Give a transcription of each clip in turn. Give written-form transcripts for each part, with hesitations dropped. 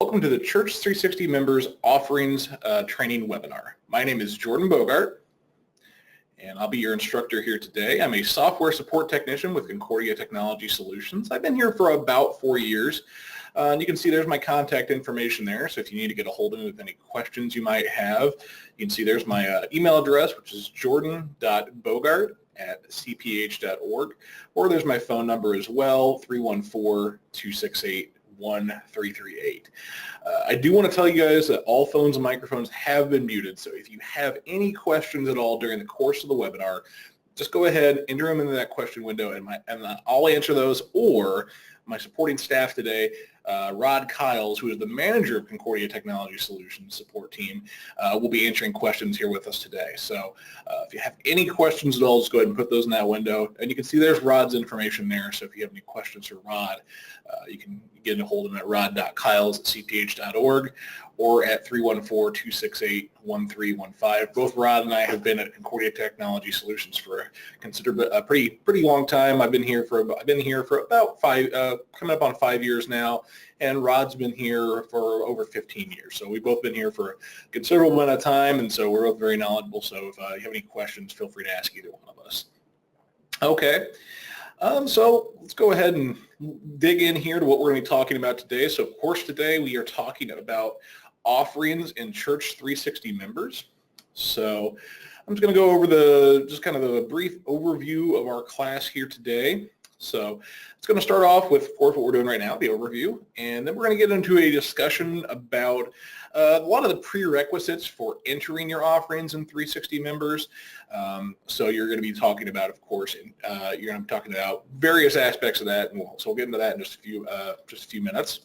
Welcome to the Church360 Members Offerings Training Webinar. My name is Jordan Bogart, and I'll be your instructor here today. I'm a software support technician with Concordia Technology Solutions. I've been here for about 4 years, and you can see there's my contact information there, so if you need to get a hold of me with any questions you might have, you can see there's my email address, which is jordan.bogart@cph.org, or there's my phone number as well, 314-268-1338. I do want to tell you guys that all phones and microphones have been muted, so if you have any questions at all during the course of the webinar, just go ahead, enter them into that question window, and I'll answer those, or my supporting staff today, Rod Kiles, who is the manager of Concordia Technology Solutions support team, will be answering questions here with us today. So if you have any questions at all, just go ahead and put those in that window. And you can see there's Rod's information there. So if you have any questions for Rod, you can get a hold of him at rod.kiles@cph.org or at 314-268-1315. Both Rod and I have been at Concordia Technology Solutions for a pretty long time. I've been here for about coming up on 5 years now, and Rod's been here for over 15 years. So we've both been here for a considerable amount of time, and so we're both very knowledgeable. So if you have any questions, feel free to ask either one of us. Okay. So let's go ahead and dig in here to what we're going to be talking about today. So of course today we are talking about offerings in Church360 members. So I'm just going to go over just kind of a brief overview of our class here today. So it's going to start off with, of course, what we're doing right now, the overview, and then we're going to get into a discussion about a lot of the prerequisites for entering your offerings in 360 members. So you're going to be talking about, of course, you're going to be talking about various aspects of that, and so we'll get into that in just a few minutes.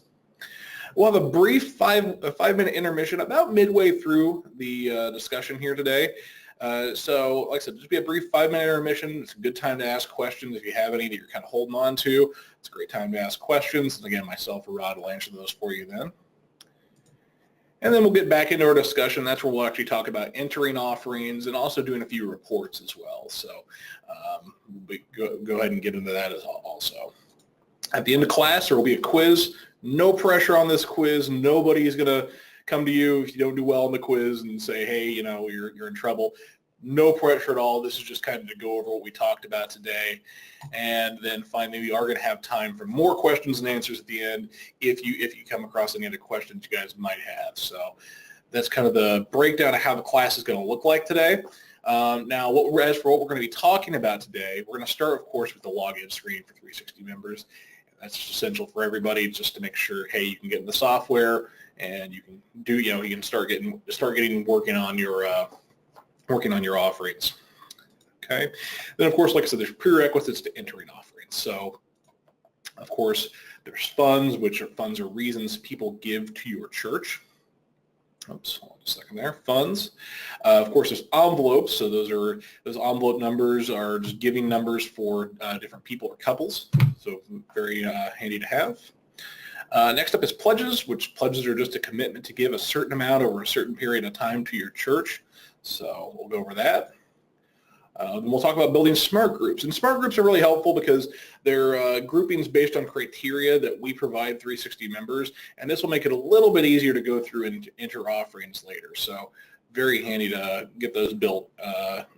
We'll have a brief five-minute intermission about midway through the discussion here today. So like I said, just be a brief 5-minute intermission. It's a good time to ask questions if you have any that you're kind of holding on to. It's a great time to ask questions. And again, myself or Rod will answer those for you then. And then we'll get back into our discussion. That's where we'll actually talk about entering offerings and also doing a few reports as well. So go ahead and get into that also. At the end of class, there will be a quiz. No pressure on this quiz. Nobody's going to come to you if you don't do well in the quiz and say, hey, you're in trouble. No pressure at all. This is just kind of to go over what we talked about today. And then finally, we are going to have time for more questions and answers at the end if you come across any other questions you guys might have. So that's kind of the breakdown of how the class is going to look like today. Now, as for what we're going to be talking about today, we're going to start, of course, with the login screen for 360 members. That's essential for everybody, just to make sure, hey, you can get in the software and you can you can start working on your offerings. Okay. Then, of course, like I said, there's prerequisites to entering offerings. So, of course, there's funds, which are reasons people give to your church. Oops, hold on a second there. Funds. Of course, there's envelopes. So those envelope numbers are just giving numbers for different people or couples. So very handy to have. Next up is pledges, which pledges are just a commitment to give a certain amount over a certain period of time to your church. So we'll go over that. Then we'll talk about building smart groups. And smart groups are really helpful because they're groupings based on criteria that we provide 360 members, and this will make it a little bit easier to go through and enter offerings later. So very handy to get those built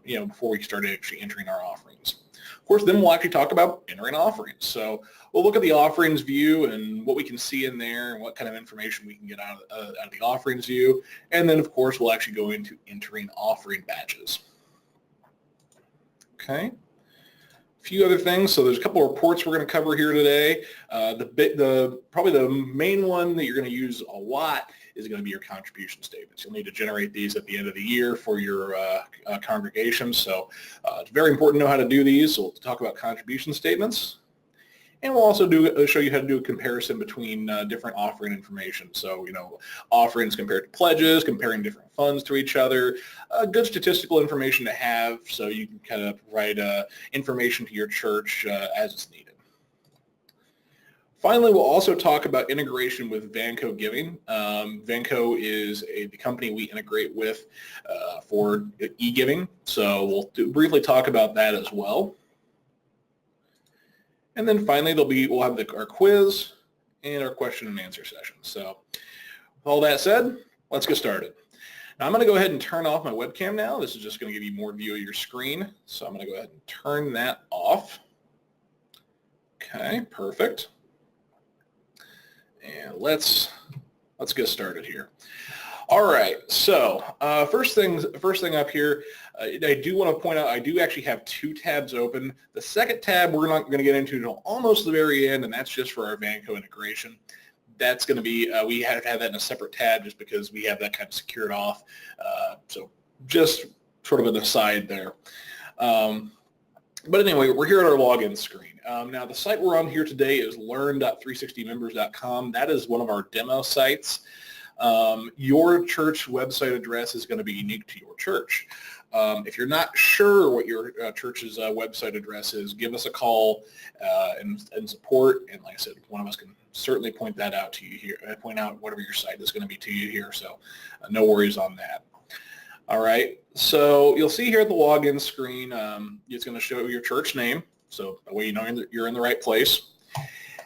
before we start actually entering our offerings. Of course, then we'll actually talk about entering offerings. So we'll look at the offerings view and what we can see in there and what kind of information we can get out of the offerings view. And then, of course, we'll actually go into entering offering badges. Okay. A few other things. So there's a couple of reports we're going to cover here today. Probably the main one that you're going to use a lot is going to be your contribution statements. You'll need to generate these at the end of the year for your congregation. So it's very important to know how to do these. So we'll talk about contribution statements. And we'll also show you how to do a comparison between different offering information. So, offerings compared to pledges, comparing different funds to each other, good statistical information to have so you can kind of provide information to your church as it's needed. Finally, we'll also talk about integration with Vanco Giving. Vanco is the company we integrate with for e-giving. So we'll briefly talk about that as well. And then finally, we'll have our quiz and our question and answer session. So All that said, let's get started. Now I'm going to go ahead and turn off my webcam now. This is just going to give you more view of your screen. So I'm going to go ahead and turn that off. Okay, perfect. And let's get started here. All right, so first thing up here, I do want to point out I do actually have two tabs open. The second tab we're not going to get into until almost the very end, and that's just for our Vanco integration. That's going to be, we have to have that in a separate tab just because we have that kind of secured off. So just sort of an aside there. But anyway, we're here at our login screen. Now the site we're on here today is learn.360members.com. That is one of our demo sites. Your church website address is going to be unique to your church. If you're not sure what your church's website address is, give us a call and support. And like I said, one of us can certainly point that out to you here. Point out whatever your site is going to be to you here. So no worries on that. All right. So you'll see here at the login screen, it's going to show your church name. So that way you know you're in the right place.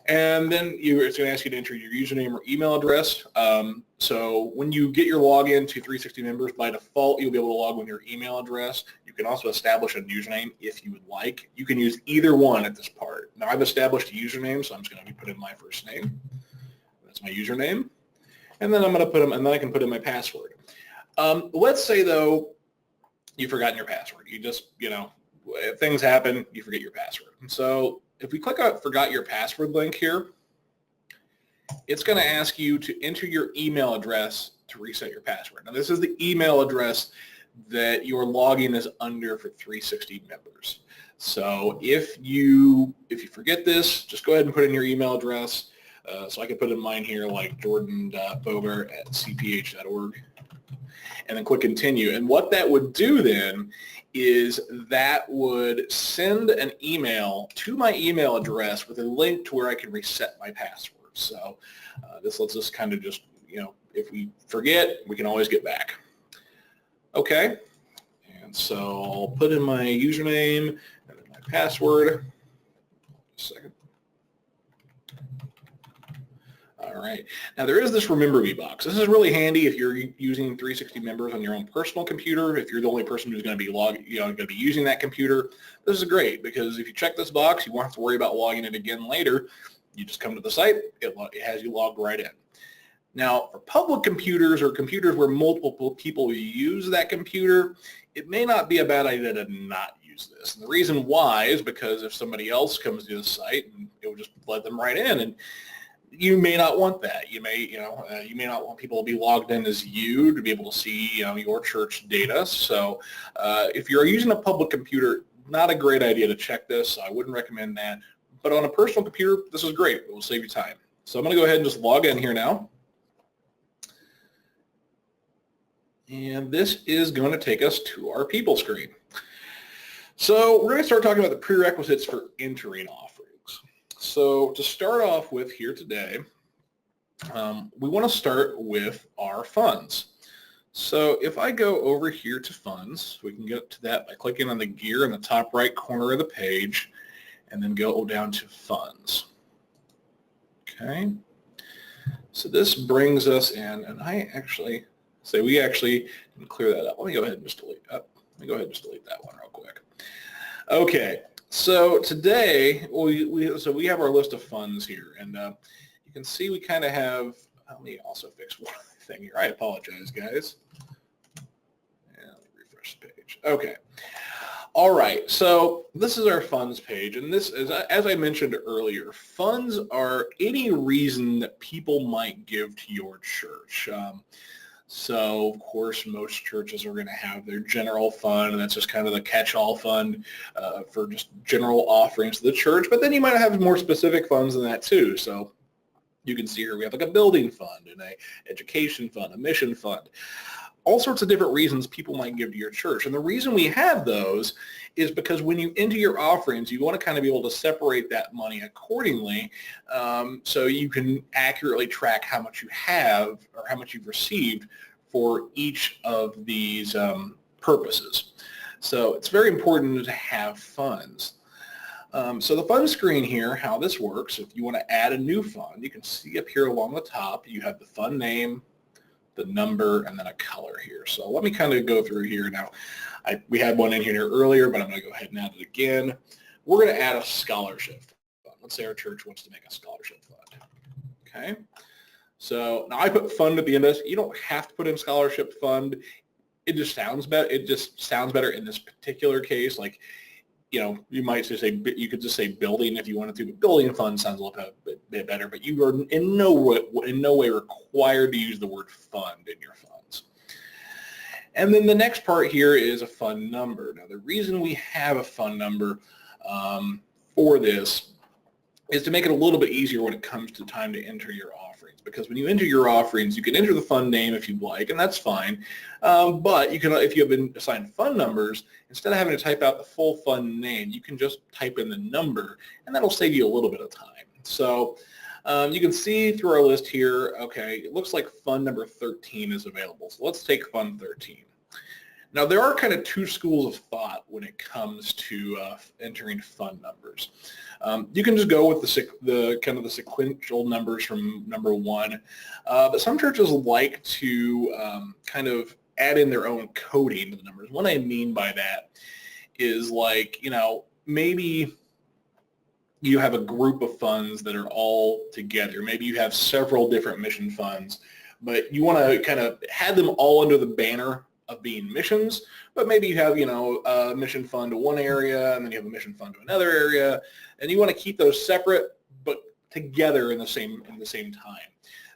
And then it's going to ask you to enter your username or email address. So when you get your login to 360 Members, by default, you'll be able to log with your email address. You can also establish a username if you would like. You can use either one at this part. Now, I've established a username, so I'm just going to put in my first name. That's my username. And then I'm going to and then I can put in my password. Let's say, though, you've forgotten your password. You just, things happen, you forget your password. And so if we click on Forgot Your Password link here, it's going to ask you to enter your email address to reset your password. Now, this is the email address that your login is under for 360 members. So if you forget this, just go ahead and put in your email address. So I can put in mine here, like jordan.bober@cph.org, and then click Continue. And what that would do then is that would send an email to my email address with a link to where I can reset my password. So this lets us kind of just, if we forget, we can always get back. Okay, and so I'll put in my username and then my password. Just a second. All right. Now there is this Remember Me box. This is really handy if you're using 360 Members on your own personal computer. If you're the only person who's going to be going to be using that computer, this is great because if you check this box, you won't have to worry about logging in again later. You just come to the site, it has you logged right in. Now, for public computers or computers where multiple people use that computer, it may not be a bad idea to not use this. And the reason why is because if somebody else comes to the site, it will just let them right in, and you may not want that. You may not want people to be logged in as you to be able to see, your church data. So if you're using a public computer, not a great idea to check this. I wouldn't recommend that. But on a personal computer, this is great. It will save you time. So I'm going to go ahead and just log in here now. And this is going to take us to our people screen. So we're going to start talking about the prerequisites for entering offerings. So to start off with here today, we want to start with our funds. So if I go over here to funds, we can get to that by clicking on the gear in the top right corner of the page and then go down to funds. Okay. So this brings us in, and we actually can clear that up. Let me go ahead and just delete that. That one real quick. Okay. So today, we have our list of funds here, and you can see we kind of have, let me also fix one thing here. I apologize, guys. Yeah, let me refresh the page. Okay. All right, so this is our funds page, and this is, as I mentioned earlier, funds are any reason that people might give to your church. So, of course, most churches are going to have their general fund, and that's just kind of the catch-all fund for just general offerings to the church, but then you might have more specific funds than that too. So you can see here we have like a building fund and a education fund, a mission fund. All sorts of different reasons people might give to your church. And the reason we have those is because when you enter your offerings, you want to kind of be able to separate that money accordingly so you can accurately track how much you have or how much you've received for each of these purposes. So it's very important to have funds. So the fund screen here, how this works, if you want to add a new fund, you can see up here along the top, you have the fund name, the number, and then a color here. So let me kind of go through here now. We had one in here earlier, but I'm going to go ahead and add it again. We're going to add a scholarship fund. Let's say our church wants to make a scholarship fund. Okay. So now I put fund at the end of this. You don't have to put in scholarship fund. It just sounds better. It just sounds better in this particular case. Like, you might just say, you could just say building if you wanted to, but building fund sounds a little bit better, but you are in no way required to use the word fund in your funds. And then the next part here is a fund number. Now, the reason we have a fund number for this is to make it a little bit easier when it comes to time to enter your offerings. Because when you enter your offerings, you can enter the fund name if you'd like, and that's fine. But you can, if you have been assigned fund numbers, instead of having to type out the full fund name, you can just type in the number, and that'll save you a little bit of time. So you can see through our list here, okay, it looks like fund number 13 is available. So let's take fund 13. Now, there are kind of two schools of thought when it comes to entering fund numbers. You can just go with the kind of the sequential numbers from number one, but some churches like to kind of add in their own coding to the numbers. What I mean by that is, like, maybe you have a group of funds that are all together. Maybe you have several different mission funds, but you want to kind of have them all under the banner of being missions, but maybe you have, a mission fund to one area, and then you have a mission fund to another area, and you want to keep those separate but together in the same time.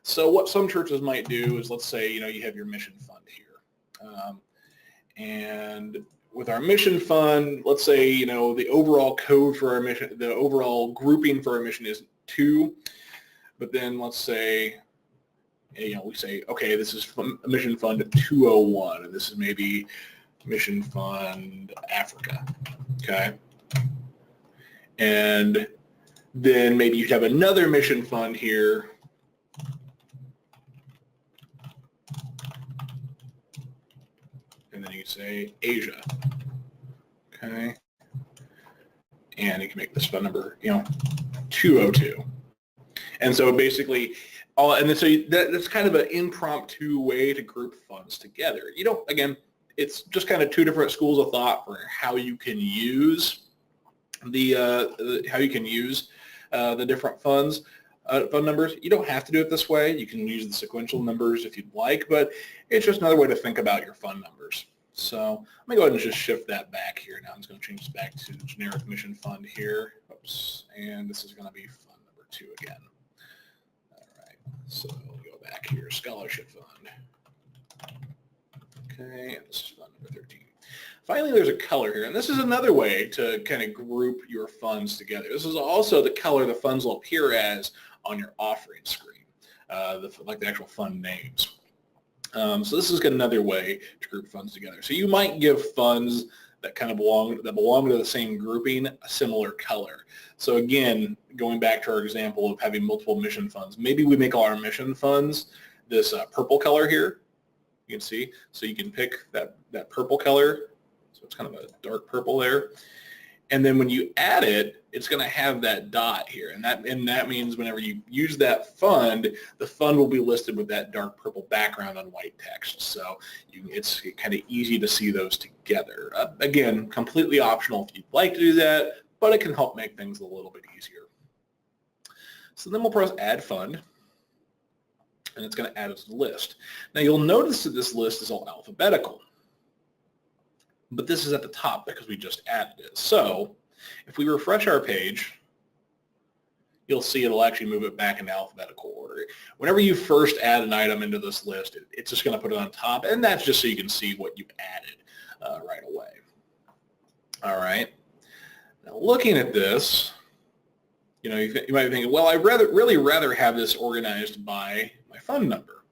So what some churches might do is, let's say, you have your mission fund here, and with our mission fund, let's say, the overall code for our mission, the overall grouping for our mission is 2, but then let's say, we say, okay, this is Mission Fund 201, and this is maybe Mission Fund Africa, okay? And then maybe you have another mission fund here, and then you say Asia, okay? And you can make this fund number, 202. And so basically, that's kind of an impromptu way to group funds together. Again, it's just kind of two different schools of thought for how you can use the different fund numbers. You don't have to do it this way. You can use the sequential numbers if you'd like, but it's just another way to think about your fund numbers. So let me go ahead and just shift that back here. Now I'm just going to change this back to generic mission fund here. Oops, and this is going to be fund number 2 again. So we'll go back here, scholarship fund. Okay, and this is fund number 13. Finally, there's a color here, and this is another way to kind of group your funds together. This is also the color the funds will appear as on your offering screen, like the actual fund names. So this is another way to group funds together. So you might give funds that kind of belong to the same grouping a similar color. So again, going back to our example of having multiple mission funds, maybe we make all our mission funds this purple color here. You can see, so you can pick that purple color. So it's kind of a dark purple there. And then when you add it, it's going to have that dot here, and that means whenever you use that fund, the fund will be listed with that dark purple background on white text. So it's kind of easy to see those together. Again, completely optional if you'd like to do that, but it can help make things a little bit easier. So then we'll press Add Fund, and it's going to add it to the list. Now you'll notice that this list is all alphabetical, but this is at the top because we just added it. So if we refresh our page, you'll see it'll actually move it back in alphabetical order. Whenever you first add an item into this list, it's just going to put it on top, and that's just so you can see what you've added right away. All right. Now looking at this, you might be thinking, well, I'd really rather have this organized by my fund number.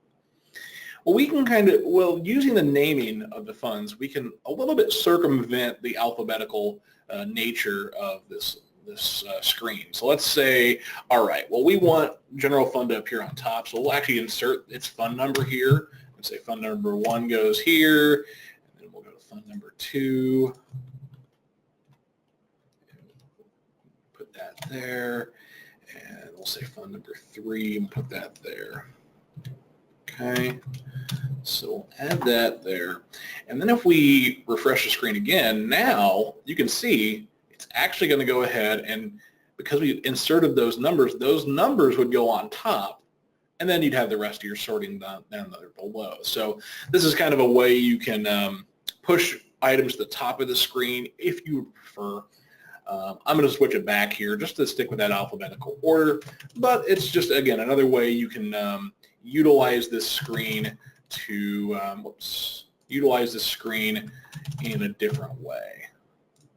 Well, we can using the naming of the funds, we can a little bit circumvent the alphabetical nature of this screen. So let's say, all right, well, we want general fund to appear on top, so we'll actually insert its fund number here and say fund number 1 goes here, and then we'll go to fund number 2, put that there, and we'll say fund number 3 and put that there. Okay. So we'll add that there. And then if we refresh the screen again, now you can see it's actually going to go ahead and, because we inserted those numbers would go on top, and then you'd have the rest of your sorting down there below. So this is kind of a way you can push items to the top of the screen if you prefer. I'm going to switch it back here just to stick with that alphabetical order, but it's just, again, another way you can utilize this screen to utilize this screen in a different way.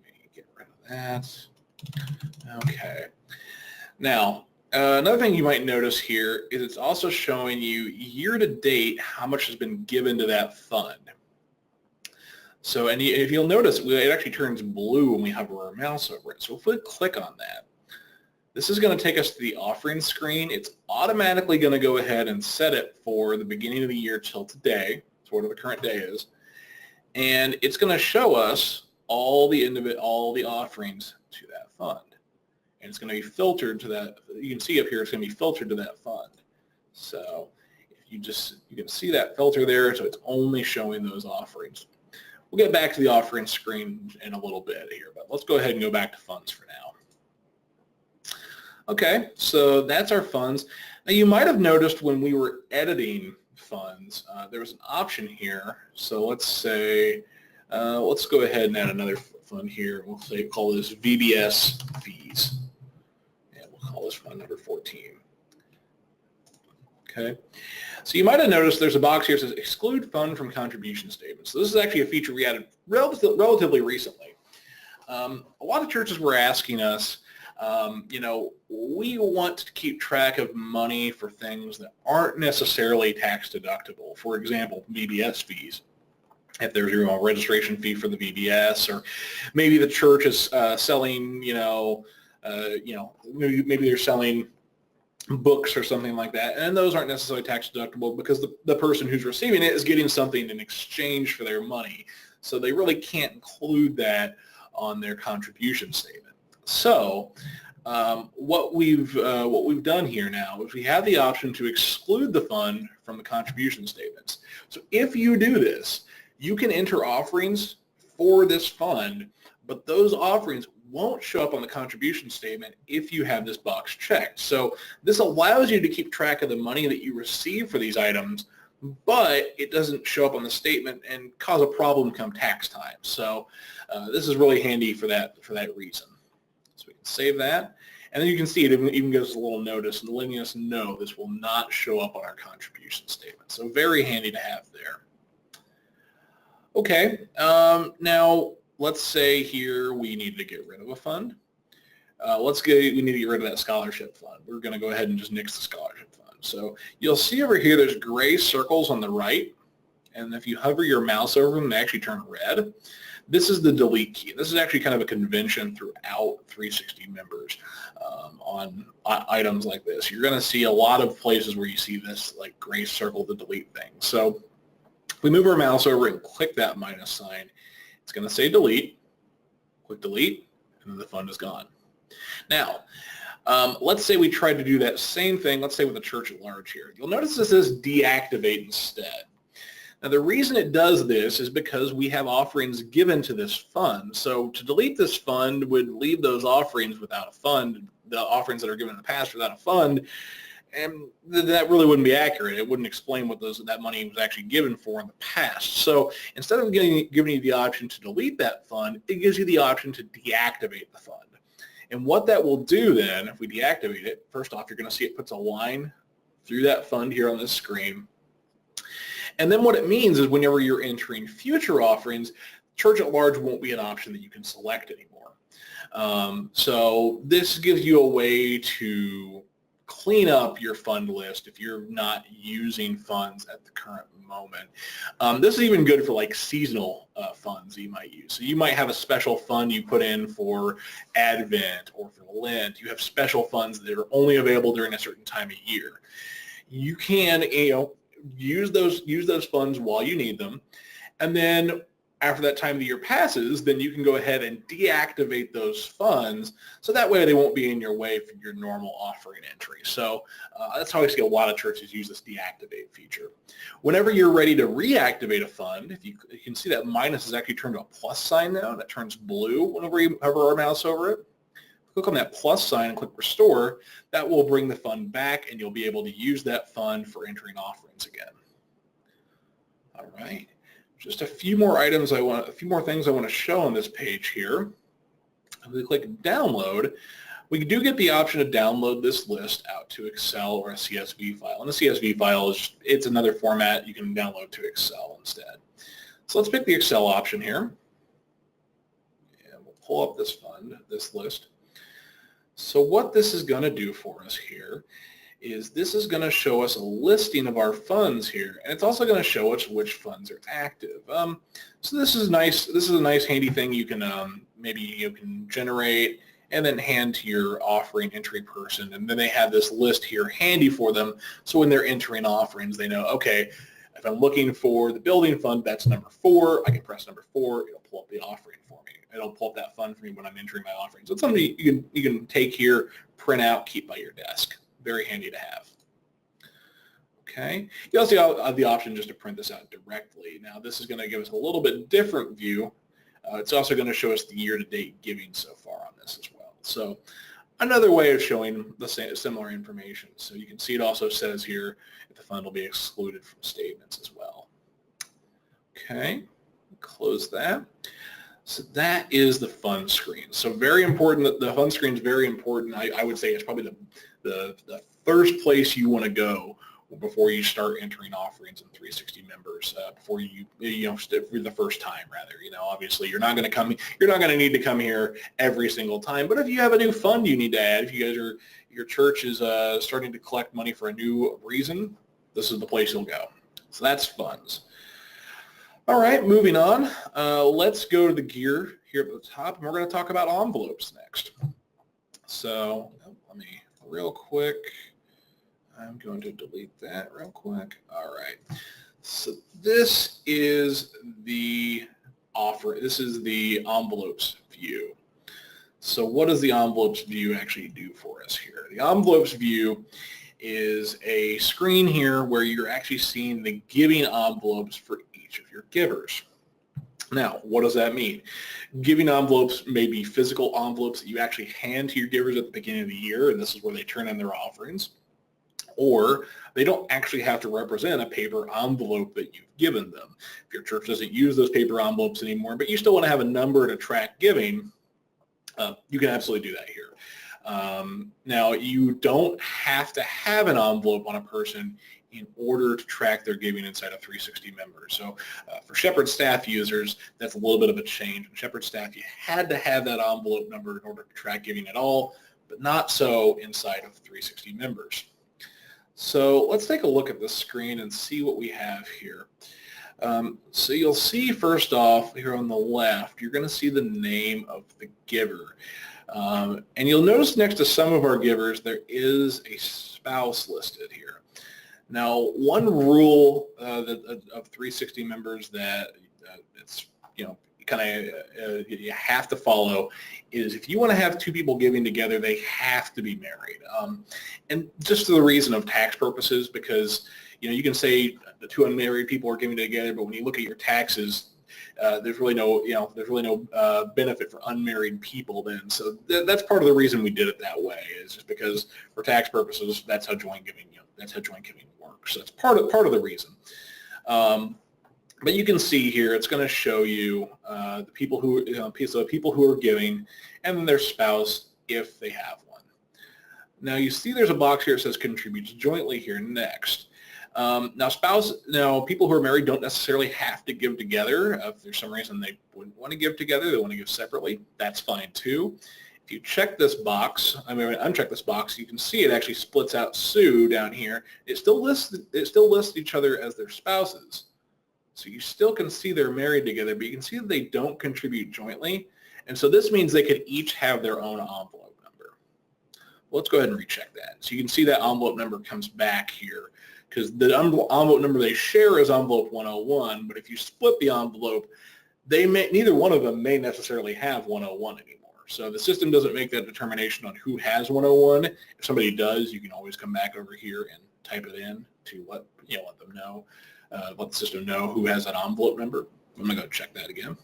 Let me get rid of that. Okay. Now, another thing you might notice here is it's also showing you year to date how much has been given to that fund. So, and if you'll notice, it actually turns blue when we hover our mouse over it. So if we click on that, this is going to take us to the offering screen. It's automatically going to go ahead and set it for the beginning of the year till today. So whatever the current day is. And it's going to show us all the offerings to that fund. And it's going to be filtered to that. You can see up here, it's going to be filtered to that fund. So if you can see that filter there. So it's only showing those offerings. We'll get back to the offering screen in a little bit here, but let's go ahead and go back to funds for now. Okay, so that's our funds. Now you might have noticed when we were editing funds, there was an option here. So let's say, let's go ahead and add another fund here. We'll call this VBS fees. And we'll call this fund number 14. Okay, so you might have noticed there's a box here that says exclude fund from contribution statements. So this is actually a feature we added relatively recently. A lot of churches were asking us, we want to keep track of money for things that aren't necessarily tax deductible. For example, VBS fees. If there's a registration fee for the VBS, or maybe the church is selling, maybe they're selling books or something like that, and those aren't necessarily tax deductible because the person who's receiving it is getting something in exchange for their money. So they really can't include that on their contribution statement. So what we've done here now is we have the option to exclude the fund from the contribution statements. So if you do this, you can enter offerings for this fund, but those offerings won't show up on the contribution statement if you have this box checked. So this allows you to keep track of the money that you receive for these items, but it doesn't show up on the statement and cause a problem come tax time. So this is really handy for that reason. So we can save that. And then you can see it even gives us a little notice letting us know this will not show up on our contribution statement. So very handy to have there. Okay, now let's say here we need to get rid of a fund. We need to get rid of that scholarship fund. We're going to go ahead and just nix the scholarship fund. So you'll see over here there's gray circles on the right, and if you hover your mouse over them, they actually turn red. This is the delete key. This is actually kind of a convention throughout 360 members on items like this. You're going to see a lot of places where you see this like gray circle, the delete thing. So if we move our mouse over and click that minus sign, it's going to say delete. Click delete, and then the fund is gone. Now, let's say we tried to do that same thing, let's say with the church at large here. You'll notice this says deactivate instead. Now, the reason it does this is because we have offerings given to this fund. So to delete this fund would leave those offerings without a fund, the offerings that are given in the past without a fund, and that really wouldn't be accurate. It wouldn't explain what that money was actually given for in the past. So instead of giving you the option to delete that fund, it gives you the option to deactivate the fund. And what that will do then, if we deactivate it, first off, you're going to see it puts a line through that fund here on this screen. And then what it means is whenever you're entering future offerings, church at large won't be an option that you can select anymore. So this gives you a way to clean up your fund list if you're not using funds at the current moment. This is even good for like seasonal funds that you might use. So you might have a special fund you put in for Advent or for Lent. You have special funds that are only available during a certain time of year. You can, use those funds while you need them, and then After that time of the year passes, then you can go ahead and deactivate those funds, so that way they won't be in your way for your normal offering entry. So that's how I see a lot of churches use this deactivate feature. Whenever you're ready to reactivate a fund, if you can see that minus is actually turned to a plus sign now, and it turns blue whenever you hover our mouse over it. Click on that plus sign and click restore. That will bring the fund back, and you'll be able to use that fund for entering offerings again. All right. Just a few more items a few more things I want to show on this page here. If we click download, we do get the option to download this list out to Excel or a CSV file. And a CSV file it's another format you can download to Excel instead. So let's pick the Excel option here. And we'll pull up this list. So what this is going to do for us here is this is going to show us a listing of our funds here, and it's also going to show us which funds are active. So this is nice. This is a nice handy thing you can maybe you can generate and then hand to your offering entry person, and then they have this list here handy for them. So when they're entering offerings, they know, okay, if I'm looking for the building fund, that's number 4. I can press number 4. It'll pull up the offering for me. It'll pull up that fund for me when I'm entering my offerings. So it's something you can take here, print out, keep by your desk. Very handy to have. Okay. You also have the option just to print this out directly. Now this is going to give us a little bit different view. It's also going to show us the year-to-date giving so far on this as well. So another way of showing the similar information. So you can see it also says here if the fund will be excluded from statements as well. Okay. Close that. So that is the fund screen. So very important. The fund screen is very important. I would say it's probably the first place you want to go before you start entering offerings in 360 members. Before for the first time, rather. Obviously you're not going to need to come here every single time. But if you have a new fund you need to add, if your church is starting to collect money for a new reason, this is the place you'll go. So that's funds. All right, moving on. Let's go to the gear here at the top, and we're going to talk about envelopes next. So let me real quick. I'm going to delete that real quick. All right. So this is the This is the envelopes view. So what does the envelopes view actually do for us here? The envelopes view is a screen here where you're actually seeing the giving envelopes for each of your givers. Now, what does that mean? Giving envelopes may be physical envelopes that you actually hand to your givers at the beginning of the year, and this is where they turn in their offerings. Or they don't actually have to represent a paper envelope that you've given them. If your church doesn't use those paper envelopes anymore, but you still want to have a number to track giving, you can absolutely do that here. Now, you don't have to have an envelope on a person in order to track their giving inside of 360 members. So for Shepherd staff users, that's a little bit of a change. In Shepherd staff, you had to have that envelope number in order to track giving at all, but not so inside of 360 members. So let's take a look at the screen and see what we have here. So you'll see first off here on the left, you're going to see the name of the giver. And you'll notice next to some of our givers, there is a spouse listed here. Now, one rule of 360 members that it's, you have to follow is if you want to have two people giving together, they have to be married. And just for the reason of tax purposes, because, you can say the two unmarried people are giving together, but when you look at your taxes, there's really no benefit for unmarried people then. So that's part of the reason we did it that way, is just because for tax purposes, that's how joint giving works. So that's part of the reason. But you can see here, it's going to show you the people who are giving and then their spouse if they have one. Now you see there's a box here that says contributes jointly here next. Now people who are married don't necessarily have to give together. If there's some reason they wouldn't want to give together, they want to give separately, that's fine too. If you check this box, uncheck this box, you can see it actually splits out Sue down here. It still lists each other as their spouses. So you still can see they're married together, but you can see that they don't contribute jointly. And so this means they could each have their own envelope number. Well, let's go ahead and recheck that. So you can see that envelope number comes back here because the envelope number they share is envelope 101, but if you split the envelope, neither one of them may necessarily have 101 anymore. So the system doesn't make that determination on who has 101. If somebody does, you can always come back over here and type it in to let them know, let the system know who has that envelope number. I'm gonna go check that again.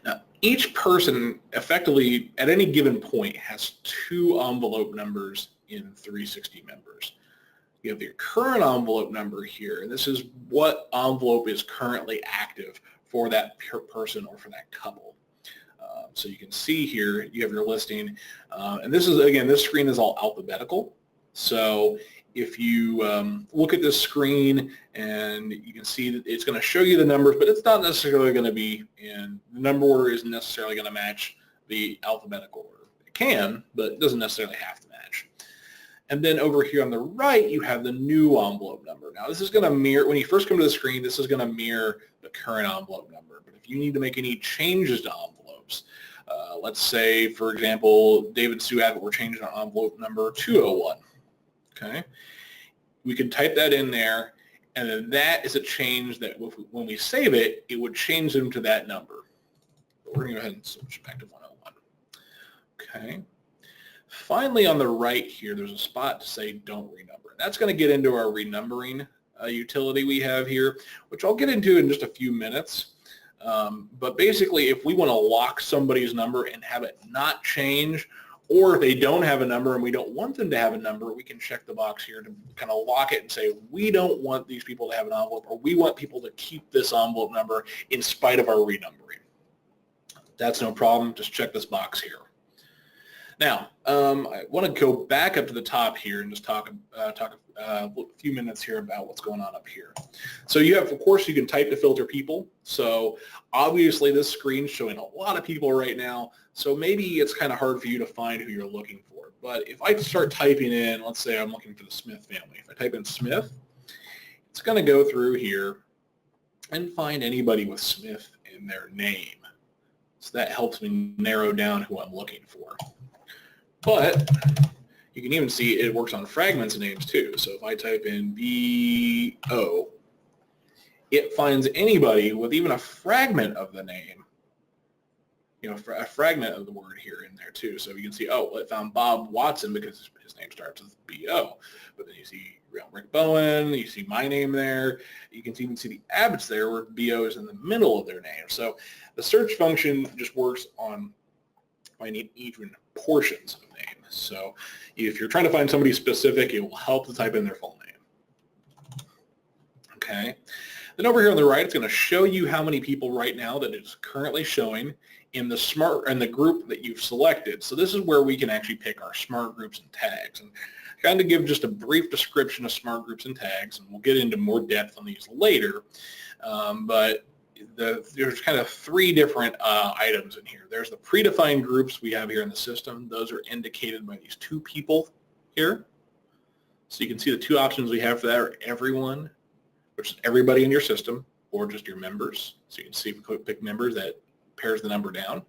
Now, each person effectively at any given point has 2 envelope numbers in 360 members. You have your current envelope number here, and this is what envelope is currently active for that person or for that couple. So you can see here, you have your listing, and this is, again, this screen is all alphabetical. So if you look at this screen, and you can see that it's going to show you the numbers, but it's not necessarily going to be in, the number order isn't necessarily going to match the alphabetical order. It can, but it doesn't necessarily have to match. And then over here on the right, you have the new envelope number. Now this is going to mirror, when you first come to the screen, this is going to mirror the current envelope number. But if you need to make any changes to envelopes, let's say, for example, David and Sue Abbott were changing our envelope number 201. Okay, we can type that in there, and then that is a change that when we save it, it would change them to that number. But we're going to go ahead and switch back to 101. Okay. Finally, on the right here, there's a spot to say don't renumber. That's going to get into our renumbering utility we have here, which I'll get into in just a few minutes. But basically, if we want to lock somebody's number and have it not change, or if they don't have a number and we don't want them to have a number, we can check the box here to kind of lock it and say, we don't want these people to have an envelope, or we want people to keep this envelope number in spite of our renumbering. That's no problem. Just check this box here. Now, I want to go back up to the top here and just talk a few minutes here about what's going on up here. So you have, of course, you can type to filter people. So obviously this screen's showing a lot of people right now, so maybe it's kind of hard for you to find who you're looking for. But if I start typing in, let's say I'm looking for the Smith family. If I type in Smith, it's going to go through here and find anybody with Smith in their name. So that helps me narrow down who I'm looking for. But you can even see it works on fragments of names too. So if I type in B-O, it finds anybody with even a fragment of the name, a fragment of the word here in there too. So you can see, oh, well, it found Bob Watson because his name starts with B-O. But then you see Rick Bowen, you see my name there. You can even see the Abbotts there where B-O is in the middle of their name. So the search function just works on finding even portions of names. So if you're trying to find somebody specific, it will help to type in their full name. Okay. Then over here on the right, it's going to show you how many people right now that it's currently showing in the group that you've selected. So this is where we can actually pick our smart groups and tags. And kind of give just a brief description of smart groups and tags, and we'll get into more depth on these later. But there's kind of 3 different items in here. There's the predefined groups we have here in the system. Those are indicated by these 2 people here. So you can see the 2 options we have for that are everyone, which is everybody in your system, or just your members. So you can see if we pick members, that pairs the number down.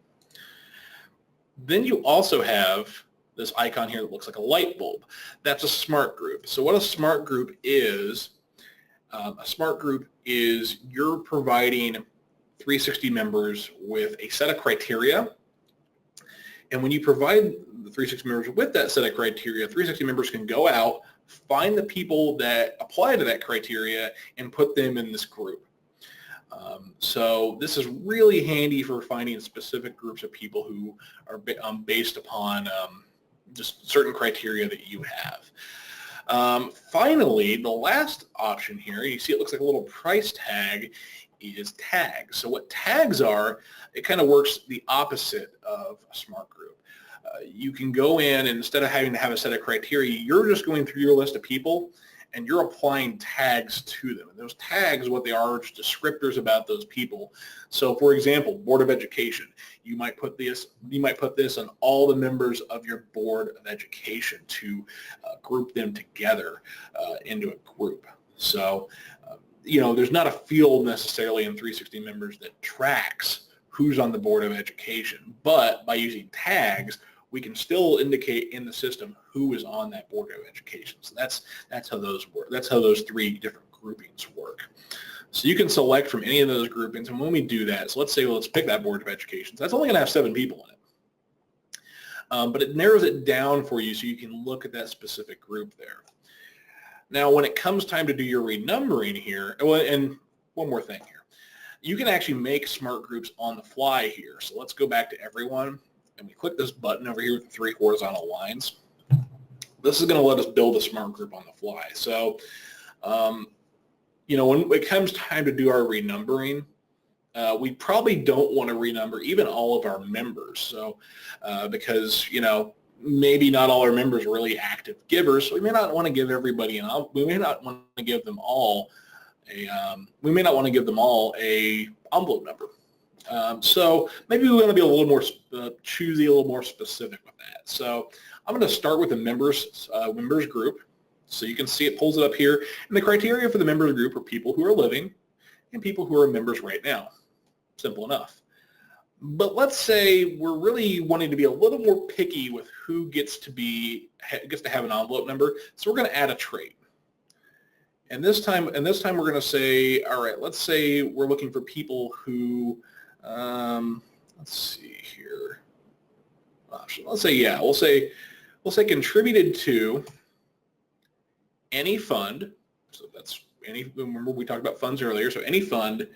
Then you also have this icon here that looks like a light bulb. That's a smart group. So what a smart group is you're providing 360 members with a set of criteria. And when you provide the 360 members with that set of criteria, 360 members can go out, find the people that apply to that criteria, and put them in this group. So this is really handy for finding specific groups of people who are based upon just certain criteria that you have. Finally, the last option here, you see it looks like a little price tag, is tags. So what tags are, it kind of works the opposite of a smart group. You can go in, and instead of having to have a set of criteria, you're just going through your list of people and you're applying tags to them. And those tags, what they are just descriptors about those people. So for example, Board of Education, you might put this on all the members of your Board of Education to group them together into a group. So, there's not a field necessarily in 360 members that tracks who's on the Board of Education, but by using tags, we can still indicate in the system who is on that Board of Education. So that's how those work. That's how those 3 different groupings work. So you can select from any of those groupings, and when we do that, so let's say, well, let's pick that Board of Education. So that's only going to have 7 people in it. But it narrows it down for you so you can look at that specific group there. Now, when it comes time to do your renumbering here, and one more thing here, you can actually make smart groups on the fly here. So let's go back to everyone, and we click this button over here with the 3 horizontal lines. This is going to let us build a smart group on the fly. So, when it comes time to do our renumbering, we probably don't want to renumber even all of our members. So, because, maybe not all our members are really active givers, so we may not want to give everybody we may not want to give them all a envelope number. So maybe we want to be a little more choosy, a little more specific with that. So I'm going to start with the members group. So you can see it pulls it up here. And the criteria for the members group are people who are living and people who are members right now. Simple enough. But let's say we're really wanting to be a little more picky with who gets to have an envelope number. So we're going to add a trait. And this time we're going to say, all right, let's say we're looking for people who, let's see here. Let's say, yeah, we'll say contributed to any fund. So that's remember we talked about funds earlier. So any fund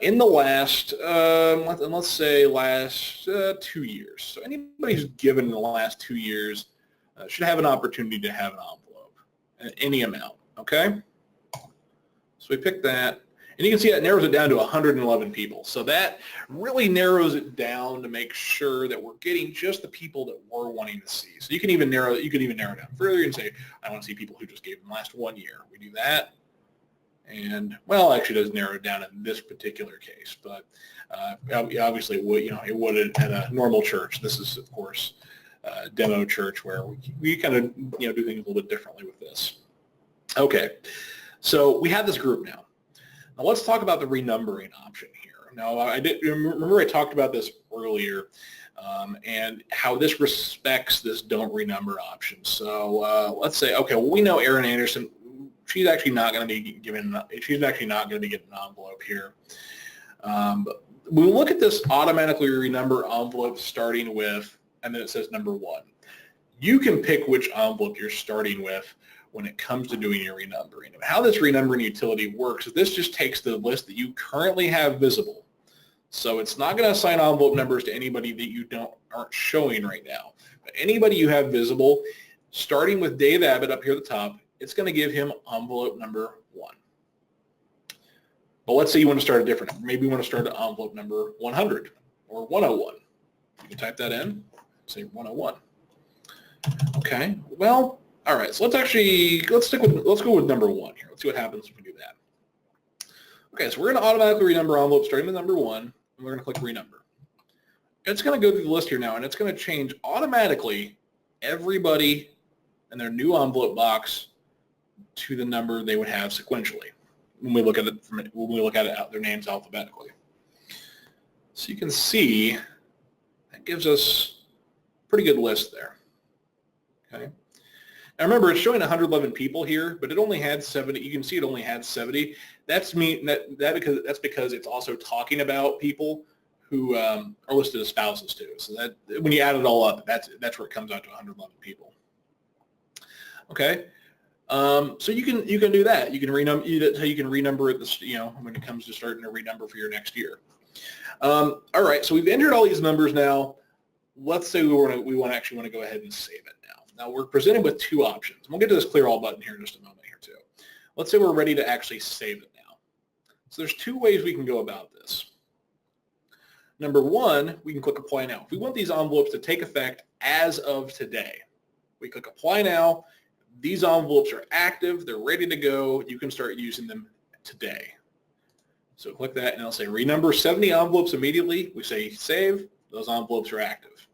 in the last, let's say last 2 years. So anybody who's given in the last 2 years should have an opportunity to have an envelope, any amount, okay? So we pick that, and you can see that narrows it down to 111 people. So that really narrows it down to make sure that we're getting just the people that we're wanting to see. So you can even narrow it down further and say, I want to see people who just gave in the last 1 year. We do that. And, well, actually it does narrow it down in this particular case, but obviously it would at a normal church. This is, of course, a demo church where we kind of do things a little bit differently with this. Okay, so we have this group now. Now let's talk about the renumbering option here. Now remember I talked about this earlier and how this respects this don't renumber option. So let's say, okay, well, we know Erin Anderson. She's actually not going to be getting an envelope here. But we look at this automatically renumber envelope starting with, and then it says number 1. You can pick which envelope you're starting with when it comes to doing your renumbering. And how this renumbering utility works is this just takes the list that you currently have visible. So it's not going to assign envelope numbers to anybody that you aren't showing right now. But anybody you have visible, starting with Dave Abbott up here at the top, it's going to give him envelope number 1. But let's say you want to start a different. Maybe you want to start at envelope number 100 or 101. You can type that in, say 101. Okay. Well, all right. So let's go with number 1 here. Let's see what happens if we do that. Okay. So we're going to automatically renumber envelope starting with number 1, and we're going to click renumber. It's going to go through the list here now, and it's going to change automatically everybody in their new envelope box to the number they would have sequentially when we look at it their names alphabetically. So you can see that gives us a pretty good list there. Okay. Now remember, it's showing 111 people here, but it only had 70. You can see it only had 70. That's because it's also talking about people who are listed as spouses too. So that when you add it all up, that's where it comes out to 111 people. Okay. So you can do that. You can renumber it when it comes to starting to renumber for your next year. All right, so we've entered all these numbers now. Let's say we actually want to go ahead and save it now. Now we're presented with 2 options. We'll get to this clear all button here in just a moment here too. Let's say we're ready to actually save it now. So there's 2 ways we can go about this. Number 1, we can click apply now. If we want these envelopes to take effect as of today, we click apply now. These envelopes are active. They're ready to go. You can start using them today. So click that, and it'll say renumber 70 envelopes immediately. We say save. Those envelopes are active.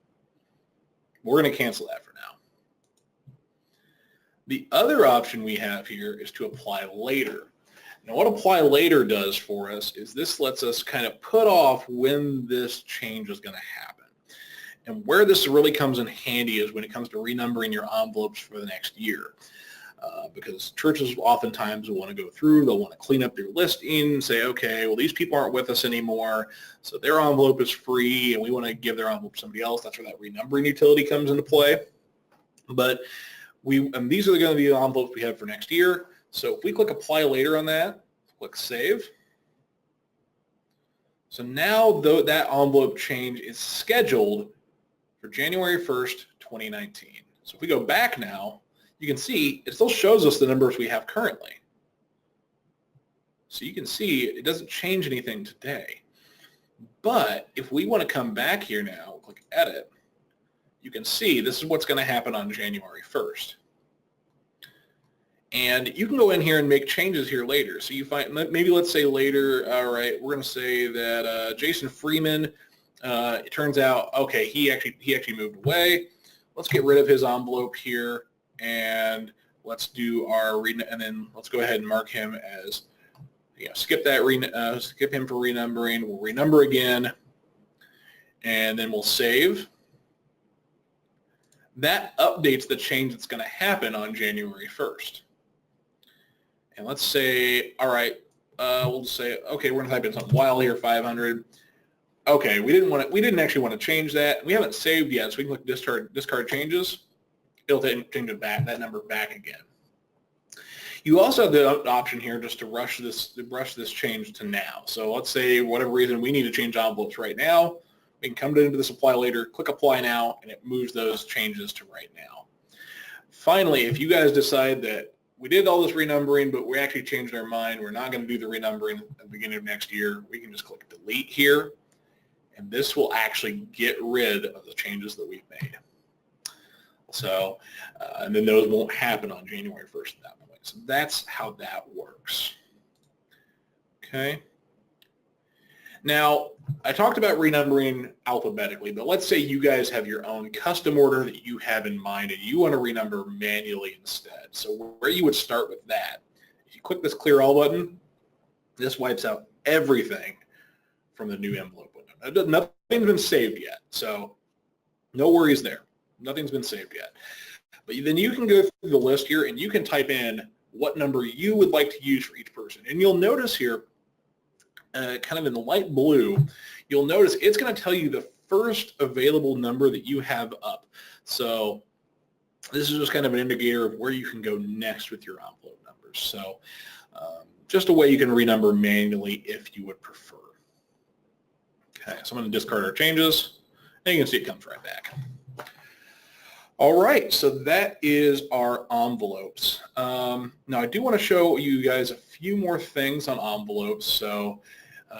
We're going to cancel that for now. The other option we have here is to apply later. Now what apply later does for us is this lets us kind of put off when this change is going to happen. And where this really comes in handy is when it comes to renumbering your envelopes for the next year. because churches oftentimes will want to go through, they'll want to clean up their listing and say, okay, well, these people aren't with us anymore, so their envelope is free, and we want to give their envelope to somebody else. That's where that renumbering utility comes into play. But these are going to be the envelopes we have for next year. So if we click Apply Later on that, click Save. So now that envelope change is scheduled for January 1st, 2019. So if we go back now, you can see it still shows us the numbers we have currently. So you can see it doesn't change anything today. But if we want to come back here now, click Edit, you can see this is what's going to happen on January 1st. And you can go in here and make changes here later. So you find, maybe let's say later, all right, we're going to say that Jason Freeman, it turns out, okay, he actually moved away. Let's get rid of his envelope here, and let's do our, and then let's go ahead and mark him as, skip that, skip him for renumbering. We'll renumber again, and then we'll save. That updates the change that's going to happen on January 1st. And let's say, all right, we'll just say, okay, we're going to type in something wild here, 500. Okay, we didn't actually want to change that. We haven't saved yet, so we can click discard changes. It'll change it back, that number back again. You also have the option here just to rush this change to now. So let's say, whatever reason, we need to change envelopes right now. We can come into this Apply Later, click Apply Now, and it moves those changes to right now. Finally, if you guys decide that we did all this renumbering, but we actually changed our mind, we're not going to do the renumbering at the beginning of next year, we can just click Delete here, and this will actually get rid of the changes that we've made. So, and then those won't happen on January 1st at that point. So that's how that works. Okay. Now, I talked about renumbering alphabetically, but let's say you guys have your own custom order that you have in mind and you want to renumber manually instead. So where you would start with that, if you click this Clear All button, this wipes out everything from the new envelope window. Nothing's been saved yet, so no worries there. Nothing's been saved yet. But then you can go through the list here and you can type in what number you would like to use for each person. And you'll notice here, kind of in the light blue, you'll notice it's going to tell you the first available number that you have up. So this is just kind of an indicator of where you can go next with your envelope numbers. So just a way you can renumber manually if you would prefer. Okay, so I'm going to discard our changes, and you can see it comes right back. All right, so that is our envelopes. Now I do want to show you guys a few more things on envelopes. So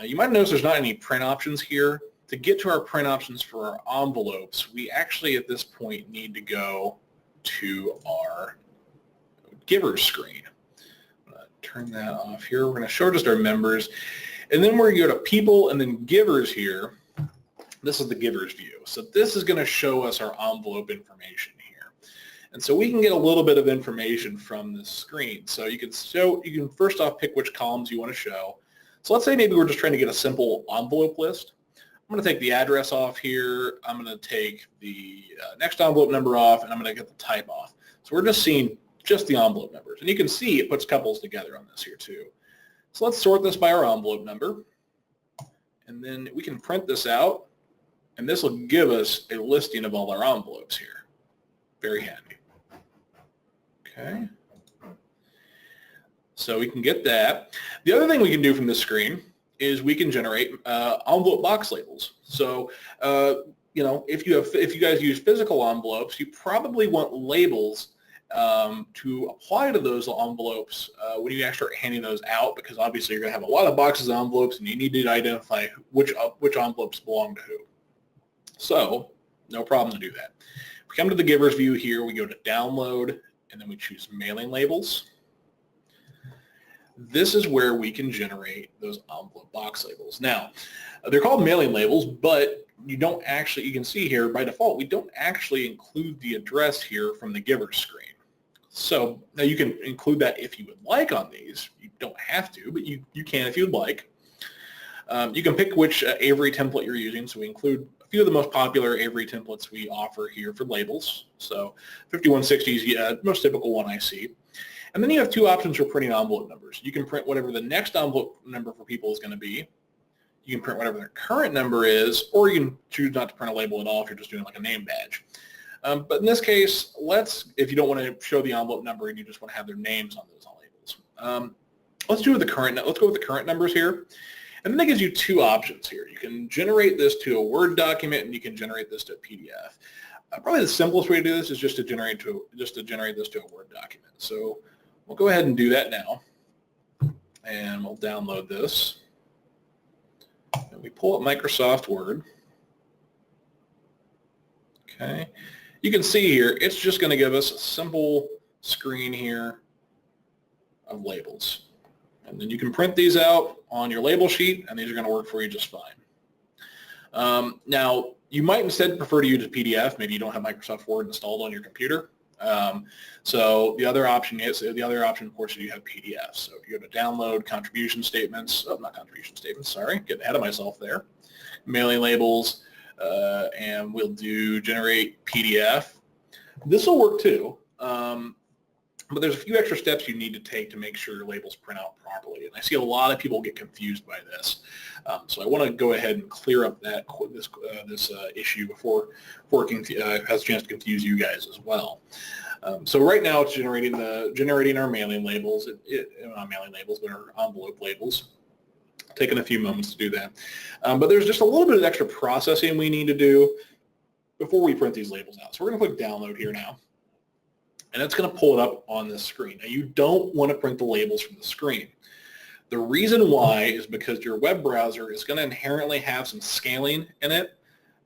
you might notice there's not any print options here. To get to our print options for our envelopes, we actually at this point need to go to our Givers screen. I'm going to turn that off here. We're going to show just our members. And then we're going to go to People and then Givers here. This is the Givers view. So this is going to show us our envelope information here. And so we can get a little bit of information from this screen. So you can first off pick which columns you want to show. So let's say maybe we're just trying to get a simple envelope list. I'm going to take the address off here. I'm going to take the next envelope number off, and I'm going to get the type off. So we're just seeing just the envelope numbers. And you can see it puts couples together on this here too. So let's sort this by our envelope number. And then we can print this out. And this will give us a listing of all our envelopes here. Very handy. Okay. So we can get that. The other thing we can do from this screen is we can generate envelope box labels. So, if you guys use physical envelopes, you probably want labels to apply to those envelopes when you actually start handing those out, because obviously you're going to have a lot of boxes of envelopes and you need to identify which envelopes belong to who. So, no problem to do that. If we come to the Givers view here, we go to Download, and then we choose Mailing Labels. This is where we can generate those envelope box labels. Now, they're called mailing labels, but you can see here, by default, we don't actually include the address here from the Givers screen. So, now you can include that if you would like on these. You don't have to, but you can if you'd like. You can pick which Avery template you're using, so we include a few of the most popular Avery templates we offer here for labels. So 5160 is the most typical one I see. And then you have two options for printing envelope numbers. You can print whatever the next envelope number for people is going to be. You can print whatever their current number is, or you can choose not to print a label at all if you're just doing like a name badge. But in this case, if you don't want to show the envelope number and you just want to have their names on those labels. Let's go with the current numbers here. And then that gives you two options here. You can generate this to a Word document, and you can generate this to a PDF. Probably the simplest way to do this is just to generate this to a Word document. So we'll go ahead and do that now, and we'll download this. And we pull up Microsoft Word. Okay, you can see here it's just going to give us a simple screen here of labels. And then you can print these out on your label sheet, and these are going to work for you just fine. Now, you might instead prefer to use a PDF. Maybe you don't have Microsoft Word installed on your computer. So the other option, of course, is you have PDFs. So if you go to download contribution statements, sorry, getting ahead of myself there, mailing labels, and we'll do generate PDF. This will work too. But there's a few extra steps you need to take to make sure your labels print out properly. And I see a lot of people get confused by this. So I want to go ahead and clear up this issue before it has a chance to confuse you guys as well. So right now it's generating our mailing labels, not mailing labels, but our envelope labels. Taking a few moments to do that. But there's just a little bit of extra processing we need to do before we print these labels out. So we're going to click download here now. And it's going to pull it up on this screen. Now, you don't want to print the labels from the screen. The reason why is because your web browser is going to inherently have some scaling in it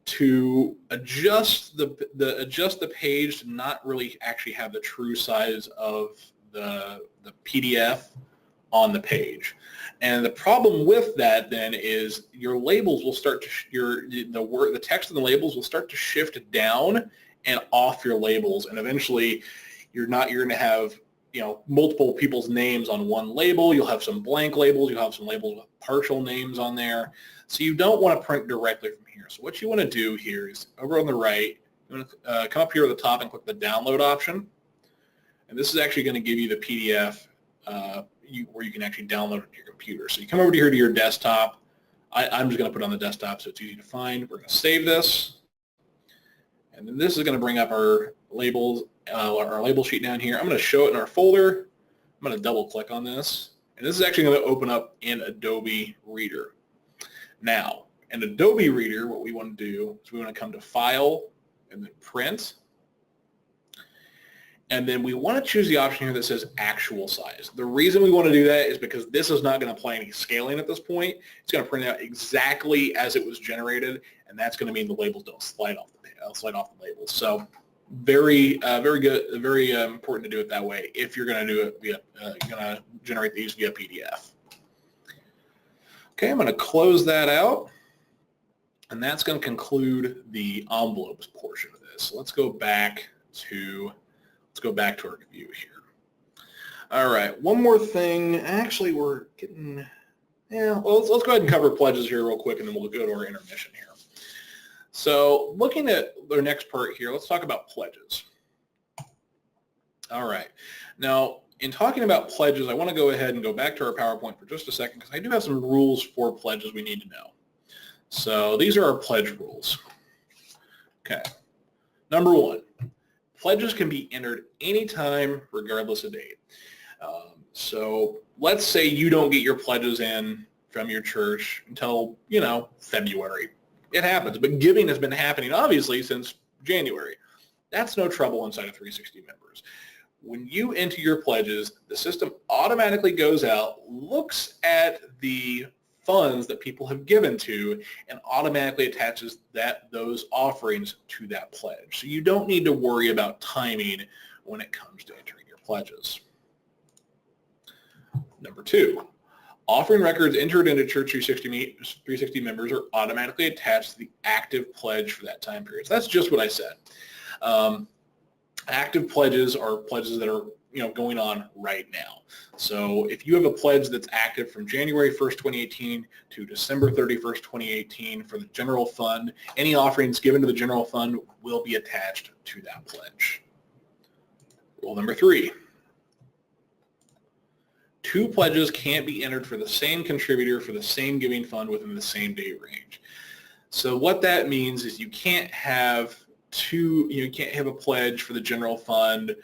to adjust the page to not really actually have the true size of the PDF on the page. And the problem with that then is your labels will start to the text in the labels will start to shift down and off your labels, and eventually you're going to have multiple people's names on one label. You'll have some blank labels. You'll have some labels with partial names on there. So you don't want to print directly from here. So what you want to do here is over on the right, you want to come up here at the top and click the download option. And this is actually going to give you the PDF where you can actually download it to your computer. So you come over here to your desktop. I'm just going to put it on the desktop so it's easy to find. We're going to save this. And then this is going to bring up our labels, our label sheet down here. I'm going to show it in our folder. I'm going to double click on this. And this is actually going to open up in Adobe Reader. Now, in Adobe Reader, what we want to do is we want to come to File and then Print. And then we want to choose the option here that says actual size. The reason we want to do that is because this is not going to apply any scaling at this point. It's going to print out exactly as it was generated, and that's going to mean the labels don't slide off the labels. So very good, very important to do it that way if you're going to do it via, you're going to generate these via PDF. Okay, I'm going to close that out, and that's going to conclude the envelopes portion of this. So let's go back to our view here. All right, one more thing. Actually, we're getting, well, let's go ahead and cover pledges here real quick, and then we'll go to our intermission here. So looking at the next part here, let's talk about pledges. All right. Now, in talking about pledges, I want to go ahead and go back to our PowerPoint for just a second because I do have some rules for pledges we need to know. So these are our pledge rules. Okay. Number one, pledges can be entered anytime regardless of date. So let's say you don't get your pledges in from your church until, February. It happens, but giving has been happening obviously since January. That's no trouble inside of 360 members. When you enter your pledges, the system automatically goes out, looks at the funds that people have given to, and automatically attaches those offerings to that pledge. So you don't need to worry about timing when it comes to entering your pledges. Number two, offering records entered into Church360 members are automatically attached to the active pledge for that time period. So that's just what I said. Active pledges are pledges that are going on right now. So if you have a pledge that's active from January 1st, 2018 to December 31st, 2018 for the general fund, any offerings given to the general fund will be attached to that pledge. Rule number three, 2 pledges can't be entered for the same contributor for the same giving fund within the same date range. So what that means is you can't have you can't have a pledge for the general fund.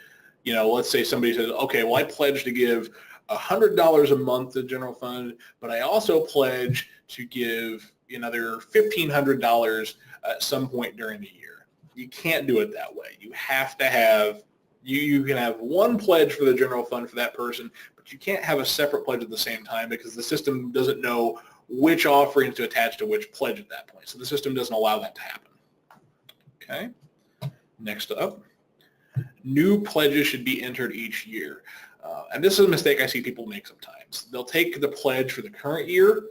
Let's say somebody says, okay, well, I pledge to give $100 a month to the general fund, but I also pledge to give another $1,500 at some point during the year. You can't do it that way. You have to have, you can have one pledge for the general fund for that person, but you can't have a separate pledge at the same time because the system doesn't know which offerings to attach to which pledge at that point. So the system doesn't allow that to happen. Okay. Next up, new pledges should be entered each year. And this is a mistake I see people make sometimes. They'll take the pledge for the current year,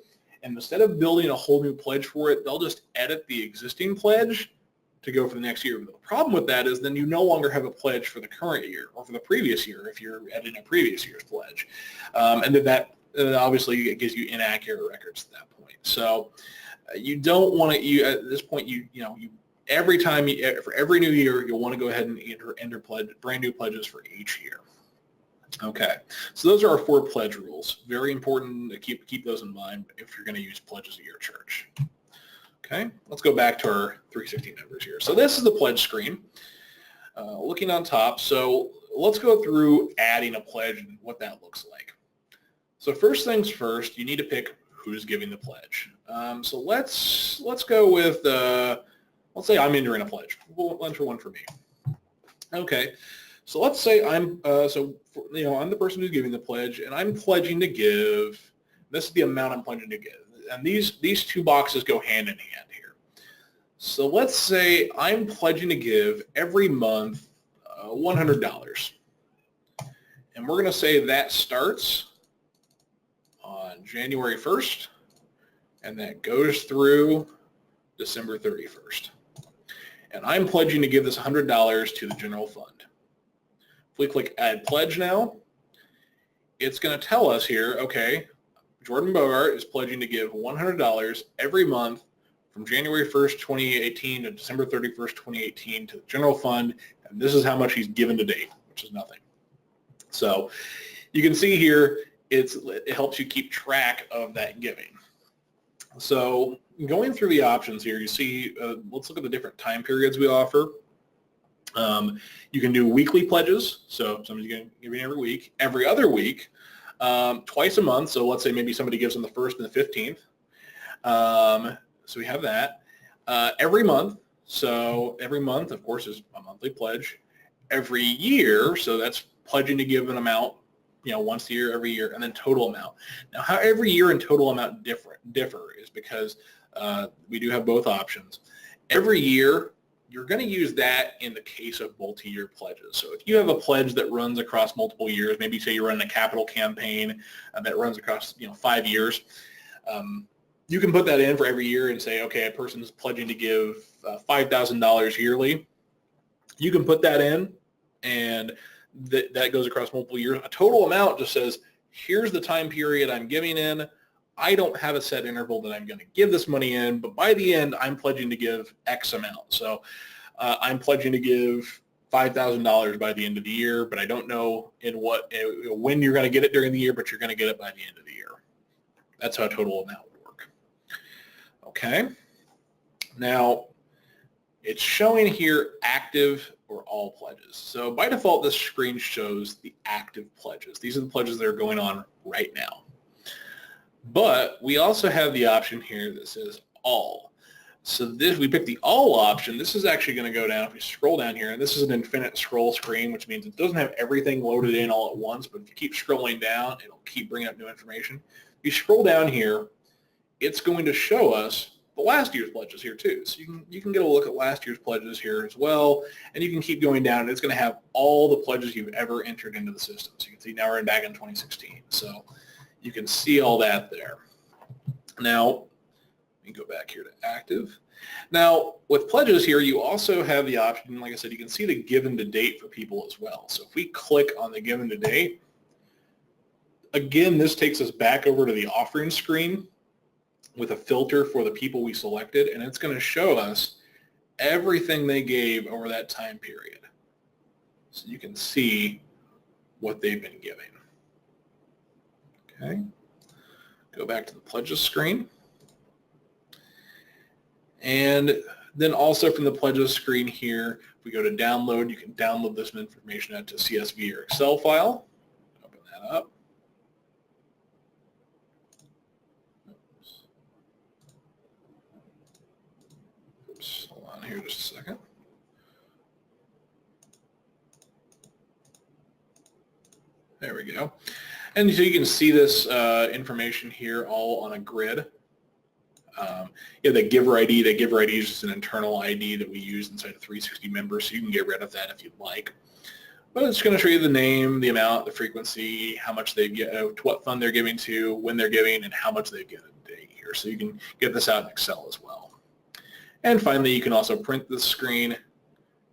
and instead of building a whole new pledge for it, they'll just edit the existing pledge to go for the next year. But the problem with that is then you no longer have a pledge for the current year or for the previous year if you're editing a previous year's pledge. And then that obviously it gives you inaccurate records at that point. So you don't want to, at this point, every time, for every new year, you'll want to go ahead and enter brand new pledges for each year. Okay, so those are our 4 pledge rules. Very important to keep those in mind if you're going to use pledges at your church. Okay, let's go back to our 360 members here. So this is the pledge screen. Looking on top, so let's go through adding a pledge and what that looks like. So first things first, you need to pick who's giving the pledge. So let's go with, let's say I'm entering a pledge. We'll enter one for me. Okay. So let's say I'm the person who's giving the pledge, and I'm pledging to give. This is the amount I'm pledging to give, and these 2 boxes go hand in hand here. So let's say I'm pledging to give every month $100, and we're going to say that starts on January 1st, and that goes through December 31st, and I'm pledging to give this $100 to the general fund. We click Add Pledge now, it's going to tell us here, okay, Jordan Bogart is pledging to give $100 every month from January 1st, 2018 to December 31st, 2018 to the general fund, and this is how much he's given to date, which is nothing. So you can see here, it helps you keep track of that giving. So going through the options here, you see, let's look at the different time periods we offer. You can do weekly pledges, so somebody's going to give you every week, every other week, twice a month, so let's say maybe somebody gives on the 1st and the 15th. So we have that. Every month, so every month, of course, is a monthly pledge. Every year, so that's pledging to give an amount, once a year, every year, and then total amount. Now, how every year and total amount differ is because we do have both options. Every year, you're going to use that in the case of multi-year pledges. So if you have a pledge that runs across multiple years, maybe say you're running a capital campaign that runs across 5 years, you can put that in for every year and say, okay, a person's pledging to give $5,000 yearly. You can put that in, and that goes across multiple years. A total amount just says, here's the time period I'm giving in. I don't have a set interval that I'm going to give this money in, but by the end, I'm pledging to give X amount. So I'm pledging to give $5,000 by the end of the year, but I don't know when you're going to get it during the year, but you're going to get it by the end of the year. That's how a total amount would work. Okay. Now, it's showing here active or all pledges. So by default, this screen shows the active pledges. These are the pledges that are going on right now. But we also have the option here that says all. So we pick the all option. This is actually going to go down. If we scroll down here, and this is an infinite scroll screen, which means it doesn't have everything loaded in all at once, but if you keep scrolling down, it'll keep bringing up new information. If you scroll down here, it's going to show us the last year's pledges here too. So you can get a look at last year's pledges here as well, and you can keep going down, and it's going to have all the pledges you've ever entered into the system. So you can see now we're back in 2016. So you can see all that there. Now, let me go back here to active. Now, with pledges here, you also have the option, like I said, you can see the given to date for people as well. So if we click on the given to date, again, this takes us back over to the offering screen with a filter for the people we selected, and it's going to show us everything they gave over that time period. So you can see what they've been giving. Okay. Go back to the pledges screen. And then also from the pledges screen here, if we go to download, you can download this information out to CSV or Excel file. Open that up. Oops, hold on here just a second. There we go. And so you can see this information here all on a grid. Yeah, the giver ID. The giver ID is just an internal ID that we use inside a 360 member, so you can get rid of that if you'd like. But it's going to show you the name, the amount, the frequency, how much they get, to what fund they're giving to, when they're giving, and how much they've given a day here. So you can get this out in Excel as well. And finally, you can also print this screen,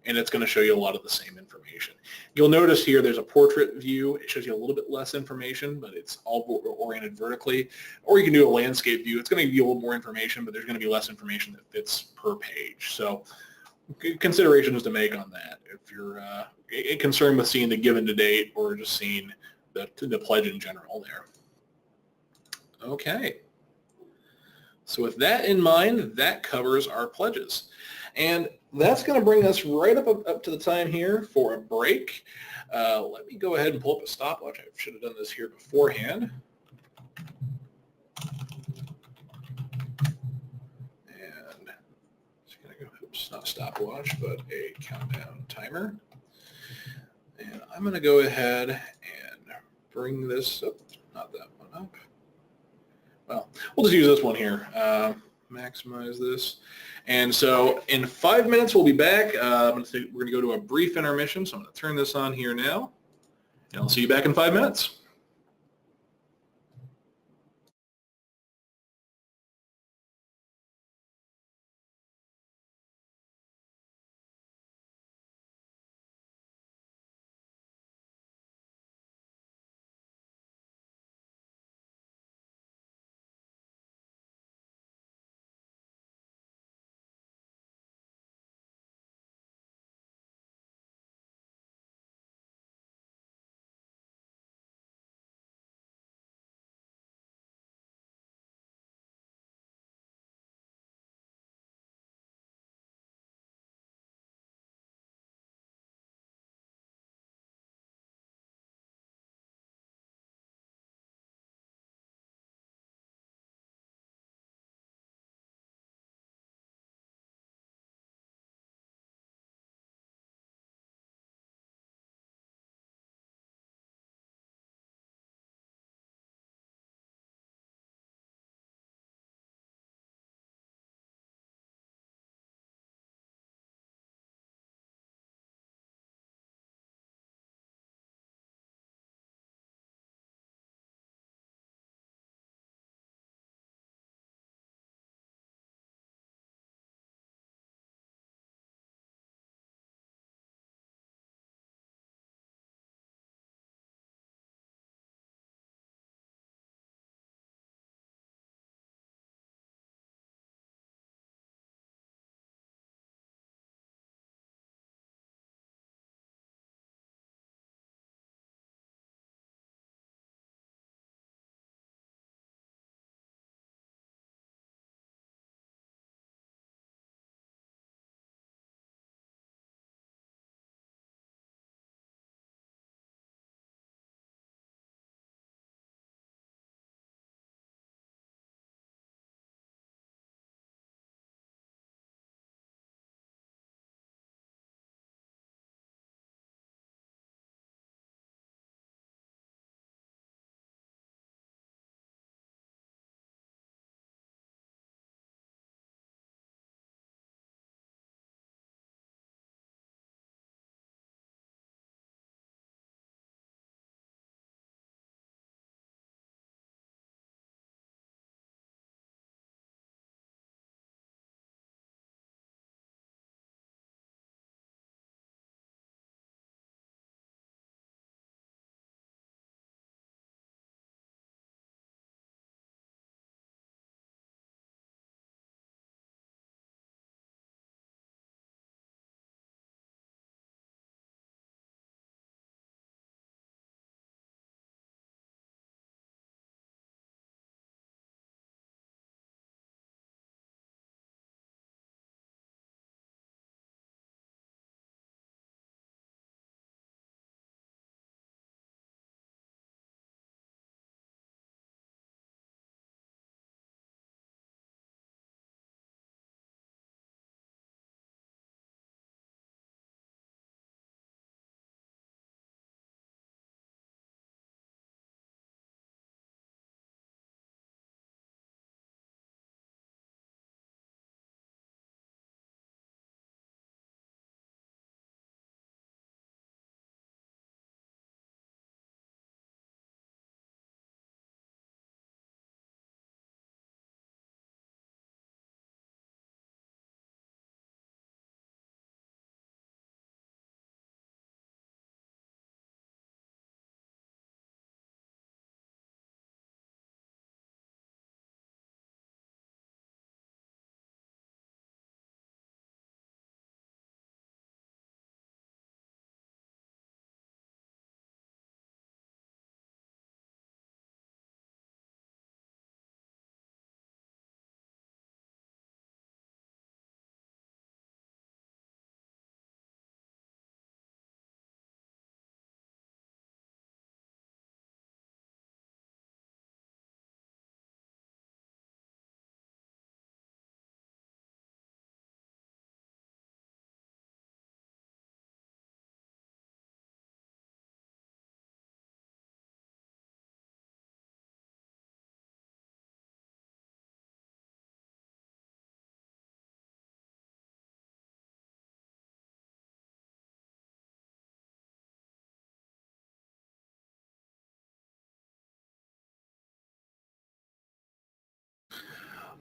and it's going to show you a lot of the same information. You'll notice here there's a portrait view. It shows you a little bit less information, but it's all oriented vertically. Or you can do a landscape view. It's going to give you a little more information, but there's going to be less information that fits per page. So considerations to make on that if you're concerned with seeing the given to date or just seeing the pledge in general there. Okay. So with that in mind, that covers our pledges. And that's going to bring us right up to the time here for a break. Let me go ahead and pull up a stopwatch. I should have done this here beforehand. And it's going to go, oops, not a stopwatch, but a countdown timer. And I'm going to go ahead and bring this up, not that one up. Well, we'll just use this one here. Maximize this. And so in 5 minutes, we'll be back. We're going to go to a brief intermission. So I'm going to turn this on here now. And I'll see you back in 5 minutes.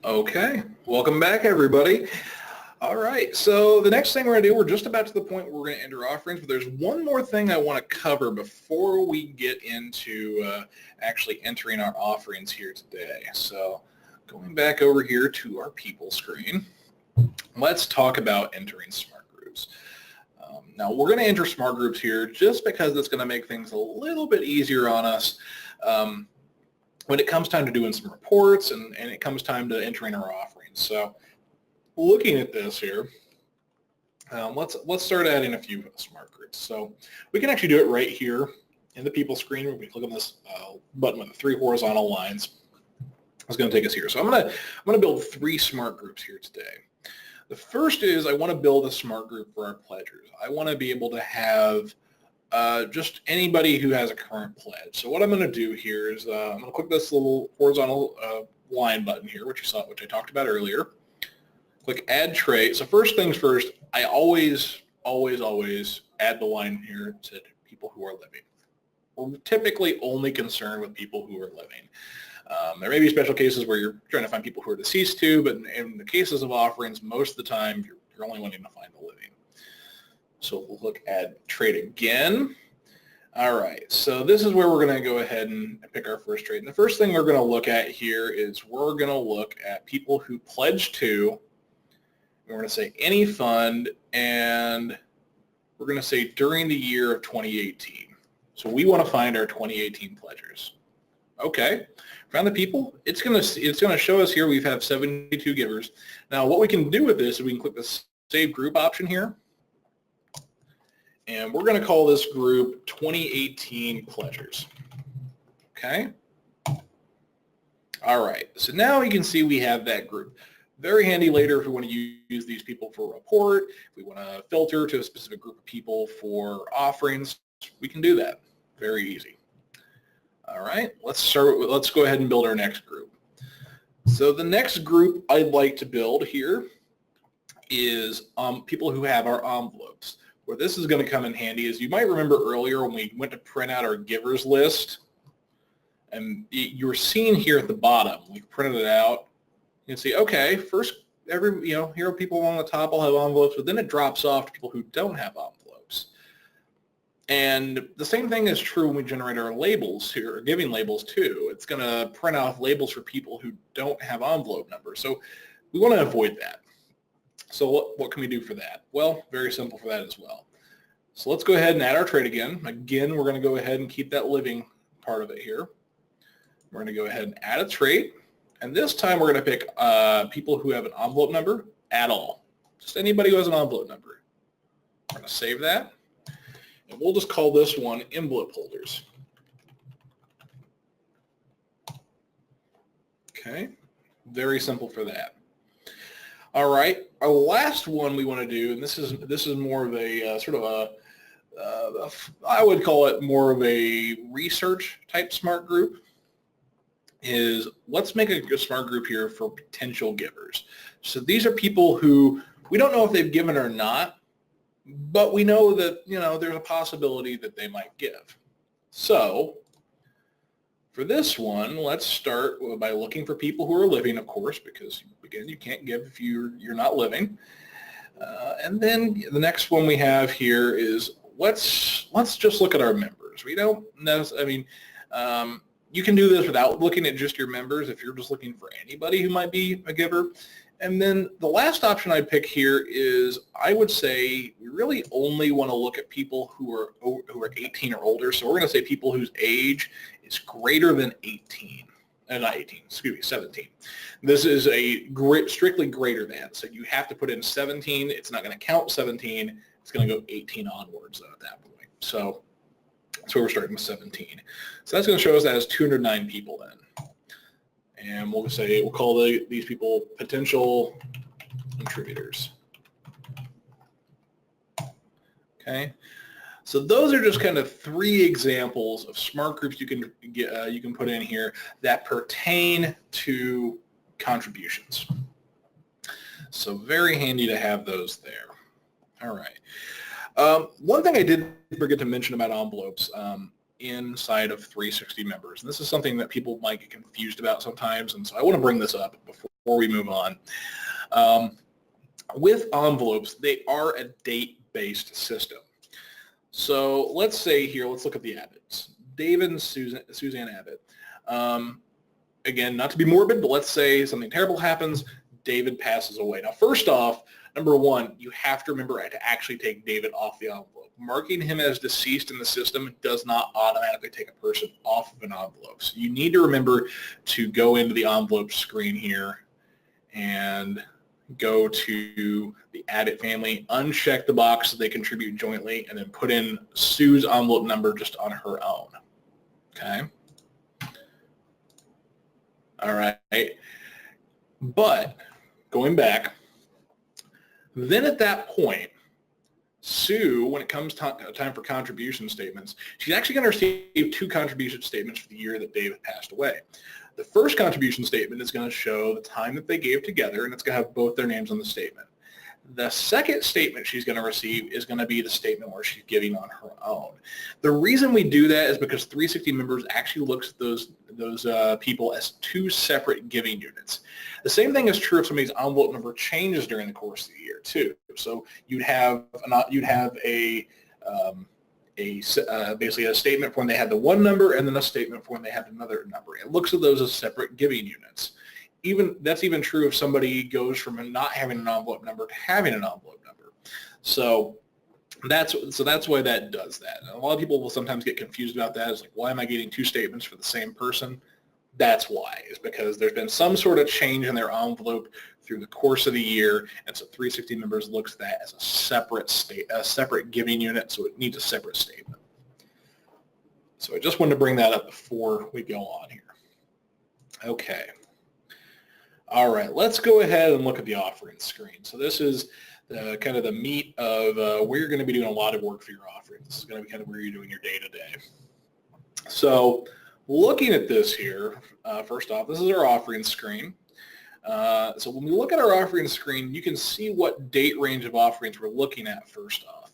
Okay, welcome back everybody. All right, so the next thing we're going to do, we're just about to the point where we're going to enter offerings, but there's one more thing I want to cover before we get into actually entering our offerings here today. So going back over here to our people screen, let's talk about entering smart groups. Now we're going to enter smart groups here just because it's going to make things a little bit easier on us when it comes time to doing some reports and it comes time to entering our offerings. So looking at this here, let's start adding a few smart groups. So we can actually do it right here in the people screen. We click on this button with the 3 horizontal lines. It's going to take us here. So I'm going to build 3 smart groups here today. The first is I want to build a smart group for our pledgers. I want to be able to have just anybody who has a current pledge. So what I'm going to do here is I'm going to click this little horizontal line button here, which I talked about earlier. Click Add Trait. So first things first, I always add the line here to people who are living. We're typically only concerned with people who are living. There may be special cases where you're trying to find people who are deceased too, but in the cases of offerings, most of the time you're only wanting to find the living. So we'll look Add Trait again. All right, so this is where we're going to go ahead and pick our first trait. And the first thing we're going to look at here is we're going to look at people who pledge to. We're going to say any fund, and we're going to say during the year of 2018. So we want to find our 2018 pledgers. Okay, found the people. It's going to show us here we have 72 givers. Now what we can do with this is we can click the Save Group option here, and we're going to call this group 2018 pledgers. Okay. All right. So now you can see we have that group. Very handy later if we want to use these people for a report, if we want to filter to a specific group of people for offerings, we can do that. Very easy. All right, let's go ahead and build our next group. So the next group I'd like to build here is people who have our envelopes. Where this is going to come in handy is you might remember earlier when we went to print out our givers list, and you were seeing here at the bottom, we printed it out. You can see, okay, first, here are people on the top will have envelopes, but then it drops off to people who don't have envelopes. And the same thing is true when we generate our labels here, or giving labels too. It's going to print out labels for people who don't have envelope numbers. So we want to avoid that. So what can we do for that? Well, very simple for that as well. So let's go ahead and add our trait again. Again, we're going to go ahead and keep that living part of it here. We're going to go ahead and add a trait. And this time we're going to pick people who have an envelope number at all. Just anybody who has an envelope number. We're going to save that. And we'll just call this one envelope holders. Okay, very simple for that. All right, our last one we want to do, and this is more of a sort of a, I would call it more of a research type smart group, is let's make a smart group here for potential givers. So these are people who we don't know if they've given or not, but we know that, there's a possibility that they might give. So for this one, let's start by looking for people who are living, of course, because again, you can't give if you're not living. And then the next one we have here is let's just look at our members. We don't necessarily, you can do this without looking at just your members if you're just looking for anybody who might be a giver. And then the last option I'd pick here is I would say we really only want to look at people who are 18 or older. So we're going to say people whose age is greater than 18. Not 18, excuse me, 17. This is strictly greater than. So you have to put in 17. It's not going to count 17. It's going to go 18 onwards at that point. So that's where we're starting with 17. So that's going to show us that as 209 people then. And we'll call these people potential contributors. Okay. So those are just kind of 3 examples of smart groups you can put in here that pertain to contributions. So very handy to have those there. All right. One thing I did forget to mention about envelopes inside of 360 members, and this is something that people might get confused about sometimes, and so I want to bring this up before we move on. With envelopes, they are a date-based system. So let's say here, let's look at the Abbotts. David and Suzanne Abbott. Again, not to be morbid, but let's say something terrible happens. David passes away. Now, first off, number one, you have to remember to actually take David off the envelope. Marking him as deceased in the system does not automatically take a person off of an envelope. So you need to remember to go into the envelope screen here and go to the Abbott family, uncheck the box so they contribute jointly, and then put in Sue's envelope number just on her own. Okay? All right. But going back, then at that point, Sue, when it comes time for contribution statements, she's actually going to receive 2 contribution statements for the year that David passed away. The first contribution statement is going to show the time that they gave together, and it's going to have both their names on the statement. The second statement she's going to receive is going to be the statement where she's giving on her own. The reason we do that is because 360 members actually looks at those people as 2 separate giving units. The same thing is true if somebody's envelope number changes during the course of the year too. So you'd have basically a statement for when they had the one number and then a statement for when they had another number. It looks at those as separate giving units. That's even true if somebody goes from not having an envelope number to having an envelope number. So that's why that does that. And a lot of people will sometimes get confused about that. It's like, why am I getting 2 statements for the same person? That's why, is because there's been some sort of change in their envelope through the course of the year, and so 360 members looks at that as a separate giving unit, so it needs a separate statement. So I just wanted to bring that up before we go on here. Okay. All right, let's go ahead and look at the offering screen. So this is kind of the meat of where you're going to be doing a lot of work for your offering. This is going to be kind of where you're doing your day-to-day. So looking at this here, first off, this is our offering screen. So when we look at our offering screen, you can see what date range of offerings we're looking at first off.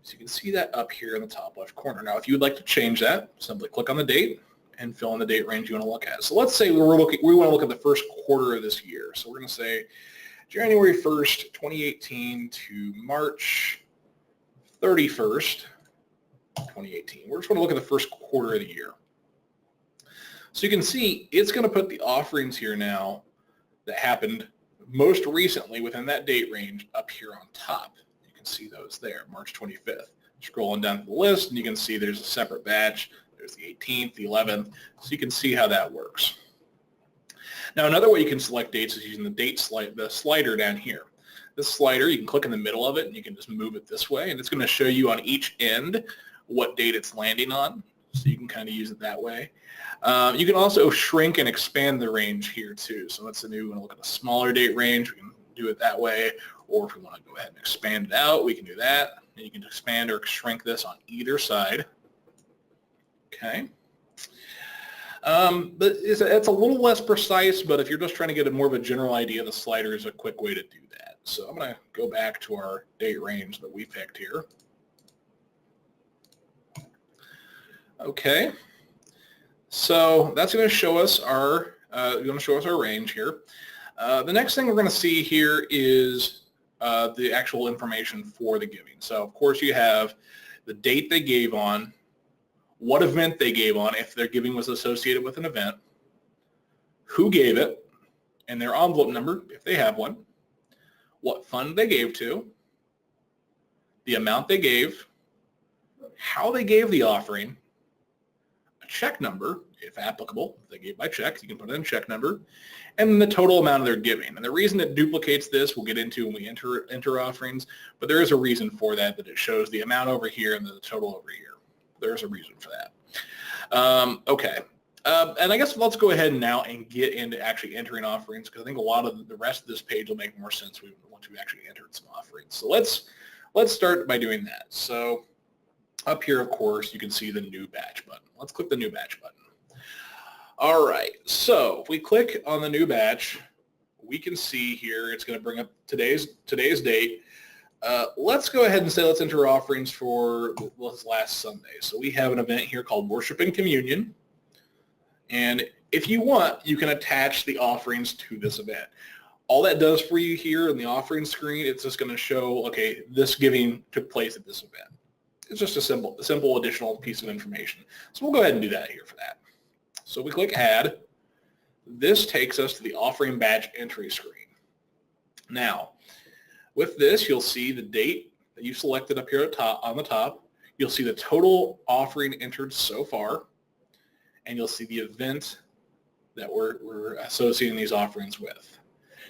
So you can see that up here in the top left corner. Now, if you would like to change that, simply click on the date and fill in the date range you want to look at. So let's say we want to look at the first quarter of this year. So we're going to say January 1st, 2018 to March 31st, 2018. We're just going to look at the first quarter of the year. So you can see it's going to put the offerings here now that happened most recently within that date range up here on top. You can see those there, March 25th. Scrolling down the list, and you can see there's a separate batch. There's the 18th, the 11th, so you can see how that works. Now, another way you can select dates is using the slider down here. This slider, you can click in the middle of it, and you can just move it this way, and it's going to show you on each end what date it's landing on, so you can kind of use it that way. You can also shrink and expand the range here, too. So let's say we want to look at a smaller date range. We can do it that way, or if we want to go ahead and expand it out, we can do that. And you can expand or shrink this on either side. Okay. But it's a little less precise, but if you're just trying to get more of a general idea, the slider is a quick way to do that. So I'm going to go back to our date range that we picked here. Okay. So that's going to show us our range here. The next thing we're going to see here is the actual information for the giving. So of course you have the date they gave on, what event they gave on, if their giving was associated with an event, who gave it, and their envelope number, if they have one, what fund they gave to, the amount they gave, how they gave the offering, a check number, if applicable. If they gave by check, you can put in check number, and then the total amount of their giving. And the reason it duplicates this, we'll get into when we enter offerings, but there is a reason for that it shows the amount over here and the total over here. There's a reason for that. Okay. And I guess let's go ahead now and get into actually entering offerings, because I think a lot of the rest of this page will make more sense once we actually entered some offerings. So let's start by doing that. So up here, of course, you can see the new batch button. Let's click the new batch button. All right. So if we click on the new batch, we can see here it's going to bring up today's date. Let's go ahead and say let's enter offerings for this last Sunday. So we have an event here called Worship and Communion. And if you want, you can attach the offerings to this event. All that does for you here in the offering screen, it's just going to show, okay, this giving took place at this event. It's just a simple additional piece of information. So we'll go ahead and do that here for that. So we click Add. This takes us to the offering badge entry screen. Now, with this, you'll see the date that you selected up here at on the top. You'll see the total offering entered so far, and you'll see the event that we're associating these offerings with.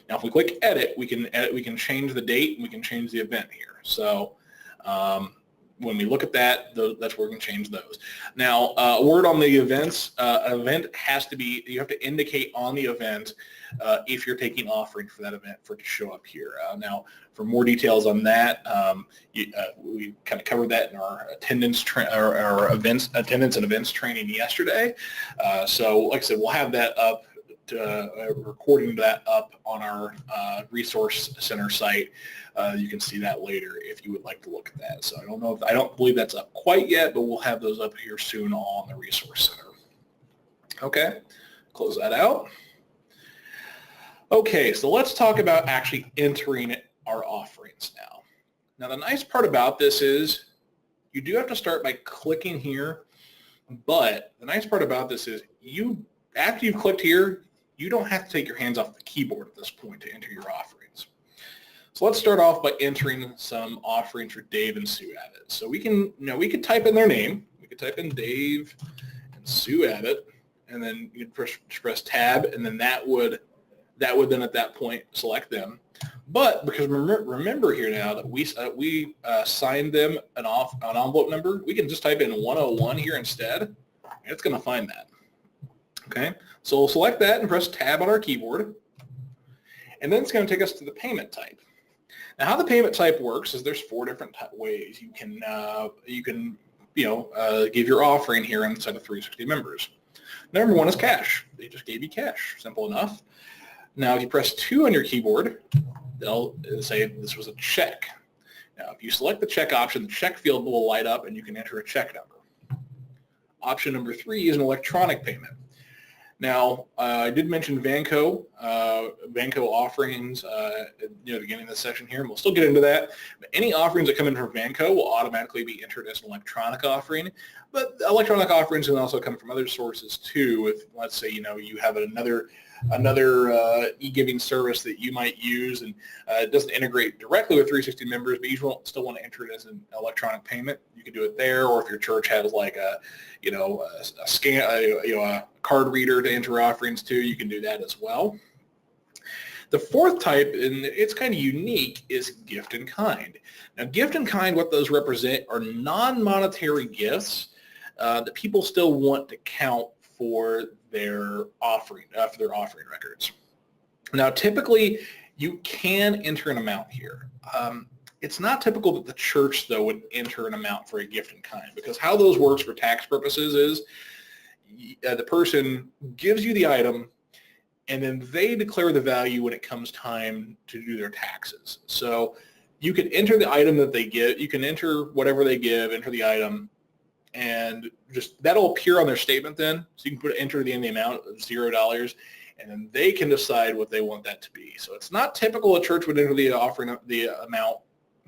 Now, if we click Edit, we can change the date and we can change the event here. So when we look at that, that's where we can change those. Now, a word on the events. An event has to be, you have to indicate on the event if you're taking offering for that event for it to show up here. Now, for more details on that, we kind of covered that in our attendance and events training yesterday. So, like I said, we'll have that up. Recording that up on our resource center site. You can see that later if you would like to look at that. So I don't believe that's up quite yet, but we'll have those up here soon on the resource center. Okay, close that out. Okay, so let's talk about actually entering our offerings now. Now the nice part about this is you do have to start by clicking here, but the nice part about this is after you've clicked here, you don't have to take your hands off the keyboard at this point to enter your offerings. So let's start off by entering some offerings for Dave and Sue Abbott. So we could type in their name. We could type in Dave and Sue Abbott, and then you press Tab, and then that would then at that point select them. But because remember here now that we assigned them an envelope number, we can just type in 101 here instead, and it's going to find that. Okay, so we'll select that and press Tab on our keyboard, and then it's going to take us to the payment type. Now, how the payment type works is there's 4 different ways you can give your offering here inside of 360 members. Number 1 is cash. They just gave you cash. Simple enough. Now, if you press 2 on your keyboard, they'll say this was a check. Now, if you select the check option, the check field will light up, and you can enter a check number. Option number 3 is an electronic payment. Now, I did mention Vanco offerings at the beginning of this section here, and we'll still get into that. But any offerings that come in from Vanco will automatically be entered as an electronic offering, but electronic offerings can also come from other sources too. If, let's say, you have another e-giving service that you might use, and it doesn't integrate directly with 360 members, but you still want to enter it as an electronic payment, you can do it there. Or if your church has like a card reader to enter offerings to, you can do that as well. The 4th type, and it's kind of unique, is gift in kind. Now, gift in kind, what those represent are non-monetary gifts that people still want to count for their offering records. Now, typically, you can enter an amount here. It's not typical that the church, though, would enter an amount for a gift in kind, because how those works for tax purposes is the person gives you the item, and then they declare the value when it comes time to do their taxes. So you can enter the item that they give. You can enter whatever they give, enter the item, and just that'll appear on their statement then. So you can enter the amount of $0, and then they can decide what they want that to be. So it's not typical a church would enter the offering the amount,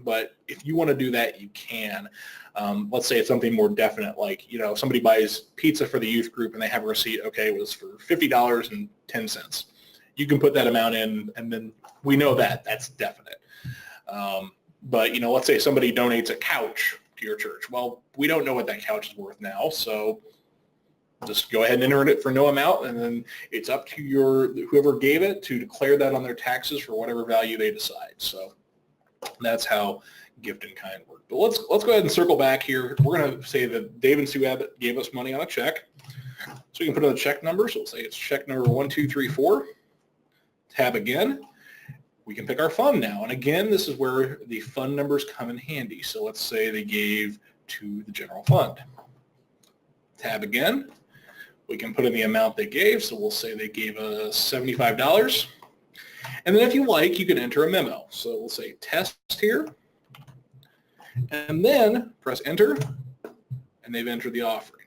but if you want to do that, you can. Let's say it's something more definite, like somebody buys pizza for the youth group and they have a receipt. Okay, it was for $50.10. You can put that amount in, and then we know that's definite. But let's say somebody donates a couch to your church. Well, we don't know what that couch is worth now, so just go ahead and enter it for no amount, and then it's up to whoever gave it to declare that on their taxes for whatever value they decide. So that's how gift in kind work. But let's go ahead and circle back here. We're going to say that Dave and Sue Abbott gave us money on a check. So we can put in the check number. So we'll say it's check number 1234. Tab again. We can pick our fund now. And again, this is where the fund numbers come in handy. So let's say they gave to the general fund. Tab again. We can put in the amount they gave. So we'll say they gave us $75. And then if you like, you can enter a memo. So we'll say test here. And then press enter, and they've entered the offering.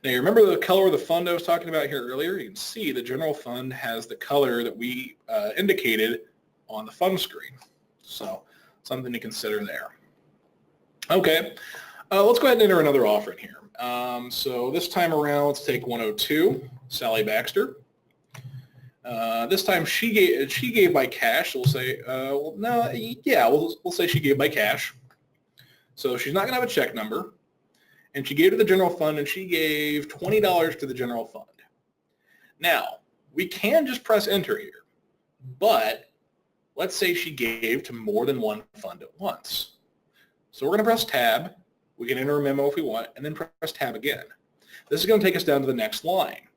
Now, you remember the color of the fund I was talking about here earlier? You can see the general fund has the color that we indicated on the fund screen. So something to consider there. Okay, let's go ahead and enter another offering here. So this time around, let's take 102, Sally Baxter. This time she gave by cash. So we'll say, well, no, yeah, we'll say she gave by cash. So she's not going to have a check number. And she gave to the general fund, and she gave $20 to the general fund. Now, we can just press enter here, but let's say she gave to more than one fund at once. So we're going to press tab. We can enter a memo if we want, and then press tab again. This is going to take us down to the next line.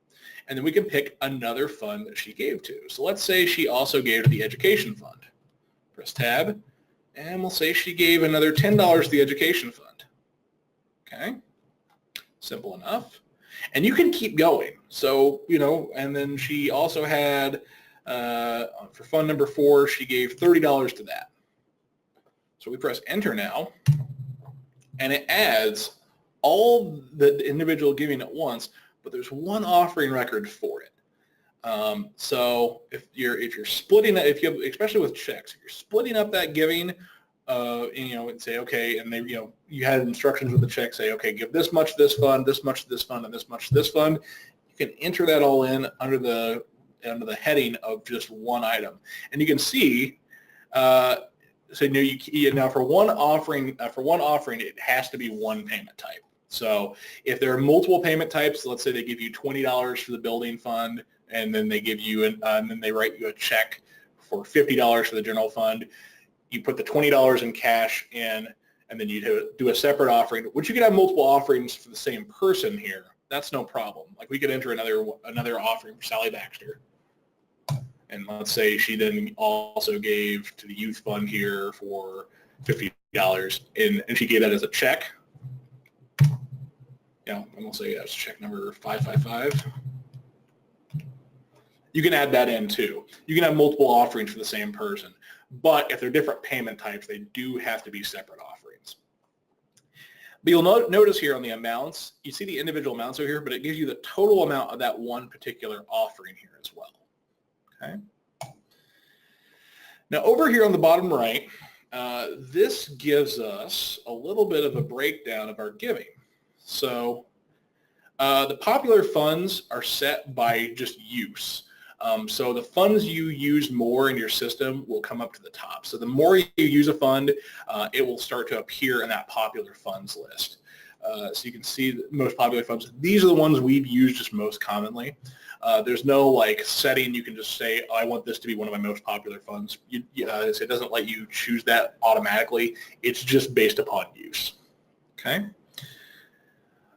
And then we can pick another fund that she gave to. So let's say she also gave to the education fund. Press tab, and we'll say she gave another $10 to the education fund. Okay, simple enough. And you can keep going. So, you know, and then she also had, for fund number 4, she gave $30 to that. So we press enter now, and it adds all the individual giving at once, but there's one offering record for it. So if you're splitting it, especially with checks, if you're splitting up that giving, you know, and say, okay, and they, you know, you had instructions with the check, say, okay, give this much to this fund, this much to this fund, and this much to this fund. You can enter that all in under the heading of just one item, and you can see. So now for one offering, it has to be one payment type. So if there are multiple payment types, let's say they give you $20 for the building fund, and then they give you and then they write you a check for $50 for the general fund. You put the $20 in cash in, and then you do a separate offering, which you could have multiple offerings for the same person here. That's no problem. Like we could enter another offering for Sally Baxter. And let's say she then also gave to the youth fund here for $50, and she gave that as a check. Yeah, and we'll say that's check number 555. You can add that in too. You can have multiple offerings for the same person, but if they're different payment types, they do have to be separate offerings. But you'll notice here on the amounts, you see the individual amounts over here, but it gives you the total amount of that one particular offering here as well. Okay. Now over here on the bottom right, this gives us a little bit of a breakdown of our giving. So the popular funds are set by just use. So the funds you use more in your system will come up to the top. So the more you use a fund, it will start to appear in that popular funds list. So you can see the most popular funds. These are the ones we've used just most commonly. There's no like setting you can just say, oh, I want this to be one of my most popular funds. It doesn't let you choose that automatically. It's just based upon use. Okay.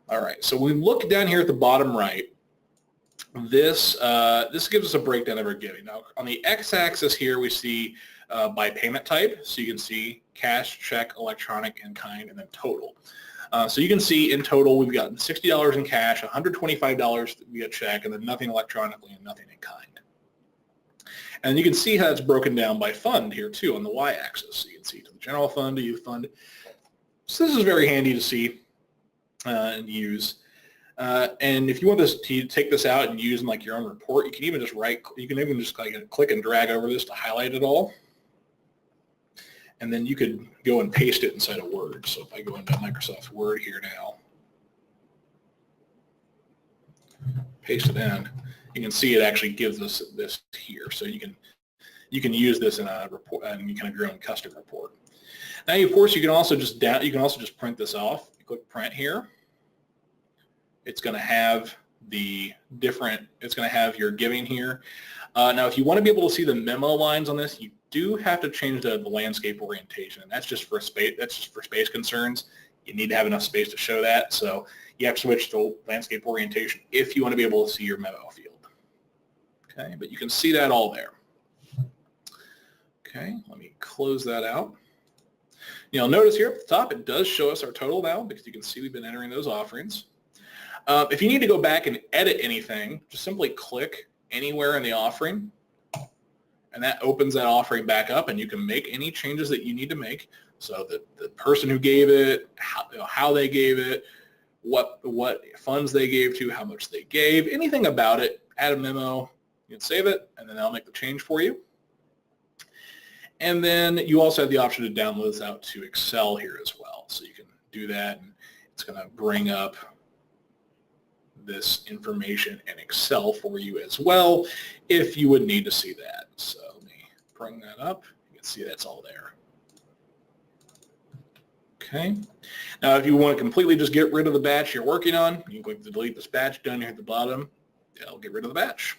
All right. So we look down here at the bottom right. This gives us a breakdown of our giving. Now on the x-axis here we see by payment type. So you can see cash, check, electronic, in kind, and then total. So you can see in total we've gotten $60 in cash, $125 via check, and then nothing electronically and nothing in kind. And you can see how it's broken down by fund here too on the y-axis. So you can see to the general fund, to youth fund. So this is very handy to see and use. And if you want this to take this out and use in like your own report, you can even just click and drag over this to highlight it all. And then you could go and paste it inside of Word. So if I go into Microsoft Word here now, paste it in, you can see it actually gives us this here. So you can use this in a report and you can have your own custom report. Now, of course, you can also just print this off. You click print here. It's going to have it's going to have your giving here. Now, if you want to be able to see the memo lines on this, you do have to change the landscape orientation. That's just for space. That's just for space concerns. You need to have enough space to show that. So you have to switch to landscape orientation if you want to be able to see your memo field. Okay, but you can see that all there. Okay, let me close that out. You'll notice here at the top, it does show us our total now because you can see we've been entering those offerings. If you need to go back and edit anything, just simply click anywhere in the offering, and that opens that offering back up, and you can make any changes that you need to make. So that the person who gave it, how they gave it, what funds they gave to, how much they gave, anything about it, add a memo, you can save it, and then I'll make the change for you. And then you also have the option to download this out to Excel here as well. So you can do that, and it's going to bring up this information in Excel for you as well if you would need to see that. So let me bring that up. You can see that's all there. Okay. Now, if you want to completely just get rid of the batch you're working on, you can click the delete this batch down here at the bottom. It'll get rid of the batch.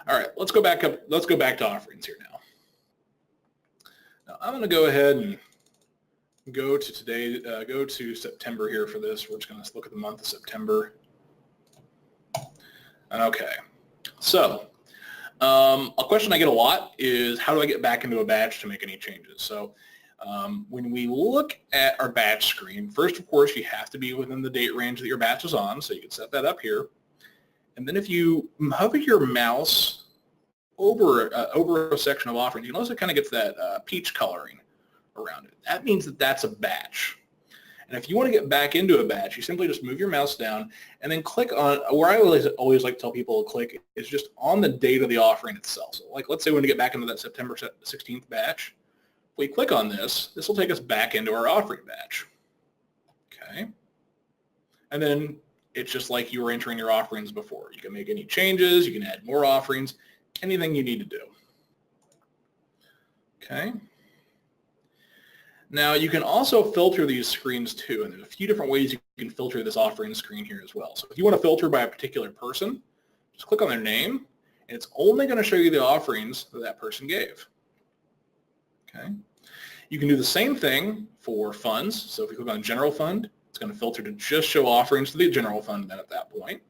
All right, let's go back up. Let's go back to offerings here now. Now, I'm going to go ahead and go to today. Go to September here for this. We're just going to look at the month of September. Okay. So, a question I get a lot is, how do I get back into a batch to make any changes? So, when we look at our batch screen, first, of course, you have to be within the date range that your batch is on, so you can set that up here. And then if you hover your mouse over a section of offerings, you notice it kind of gets that peach coloring around it. That means that that's a batch. And if you want to get back into a batch, you simply just move your mouse down and then click on, where I always like to tell people to click is just on the date of the offering itself. So like, let's say we want to get back into that September 16th batch. If we click on this, this will take us back into our offering batch. Okay. And then it's just like you were entering your offerings before. You can make any changes, you can add more offerings, anything you need to do. Okay. Now you can also filter these screens too, and there's a few different ways you can filter this offering screen here as well. So if you want to filter by a particular person, just click on their name, and it's only going to show you the offerings that that person gave. Okay. You can do the same thing for funds. So if you click on General Fund, it's going to filter to just show offerings to the general fund then at that point.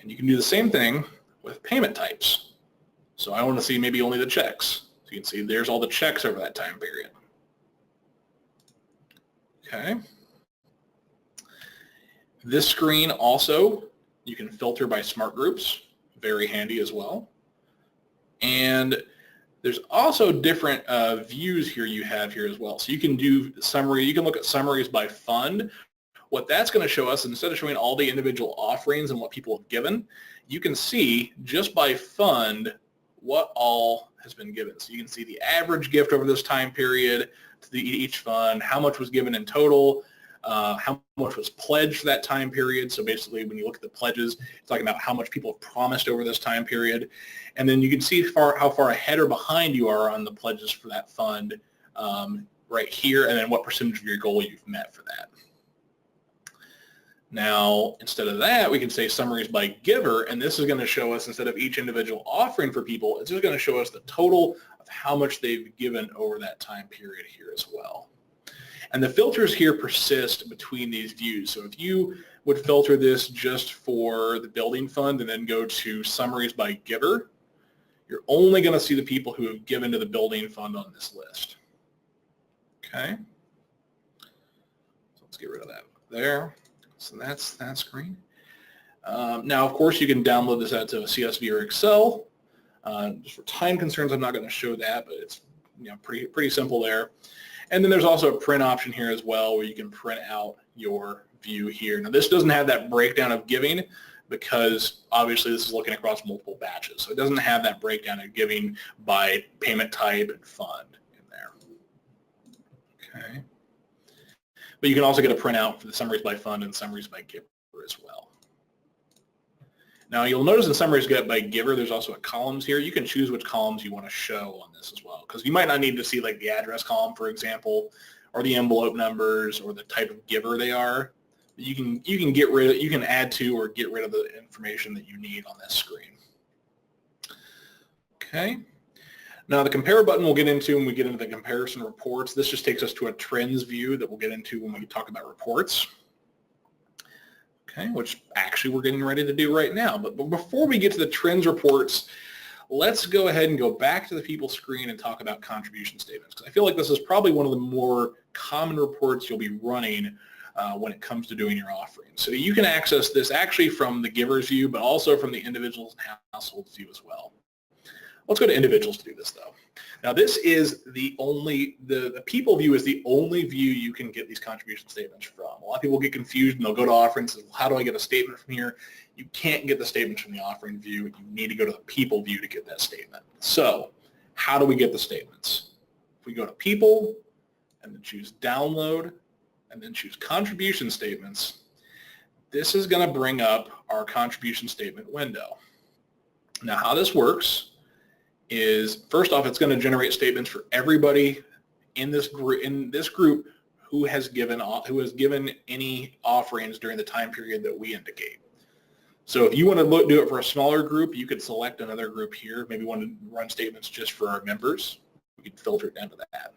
And you can do the same thing with payment types. So I want to see maybe only the checks. So you can see there's all the checks over that time period. Okay. This screen also, you can filter by smart groups, very handy as well. And there's also different views here you have here as well. So you can do summary, you can look at summaries by fund. What that's going to show us, instead of showing all the individual offerings and what people have given, you can see just by fund what all has been given. So you can see the average gift over this time period to each fund, how much was given in total, how much was pledged for that time period. So basically when you look at the pledges, it's talking about how much people have promised over this time period. And then you can see how far ahead or behind you are on the pledges for that fund right here, and then what percentage of your goal you've met for that. Now, instead of that, we can say summaries by giver, and this is going to show us, instead of each individual offering for people, it's just going to show us the total of how much they've given over that time period here as well. And the filters here persist between these views. So if you would filter this just for the building fund and then go to summaries by giver, you're only going to see the people who have given to the building fund on this list. Okay. So let's get rid of that there. So that's that screen. Now, of course, you can download this out to a CSV or Excel. Just for time concerns, I'm not going to show that, but it's pretty simple there. And then there's also a print option here as well, where you can print out your view here. Now, this doesn't have that breakdown of giving because obviously this is looking across multiple batches. So it doesn't have that breakdown of giving by payment type and fund in there. Okay. But you can also get a printout for the summaries by fund and summaries by giver as well. Now you'll notice in summaries by giver, there's also a columns here. You can choose which columns you want to show on this as well, because you might not need to see like the address column, for example, or the envelope numbers or the type of giver they are. You can get rid of, you can add to or get rid of the information that you need on this screen. Okay. Now the compare button we'll get into when we get into the comparison reports. This just takes us to a trends view that we'll get into when we talk about reports. Okay, which actually we're getting ready to do right now. But before we get to the trends reports, let's go ahead and go back to the people screen and talk about contribution statements, because I feel like this is probably one of the more common reports you'll be running when it comes to doing your offerings. So you can access this actually from the giver's view, but also from the individuals and households view as well. Let's go to individuals to do this though. Now this is the people view is the only view you can get these contribution statements from. A lot of people get confused and they'll go to offerings and say, well, how do I get a statement from here? You can't get the statements from the offering view. You need to go to the people view to get that statement. So how do we get the statements? If we go to people and then choose download and then choose contribution statements, this is going to bring up our contribution statement window. Now how this works is, first off, it's going to generate statements for everybody in this group who has given any offerings during the time period that we indicate. So if you want to do it for a smaller group, you could select another group here. Maybe want to run statements just for our members. We can filter it down to that.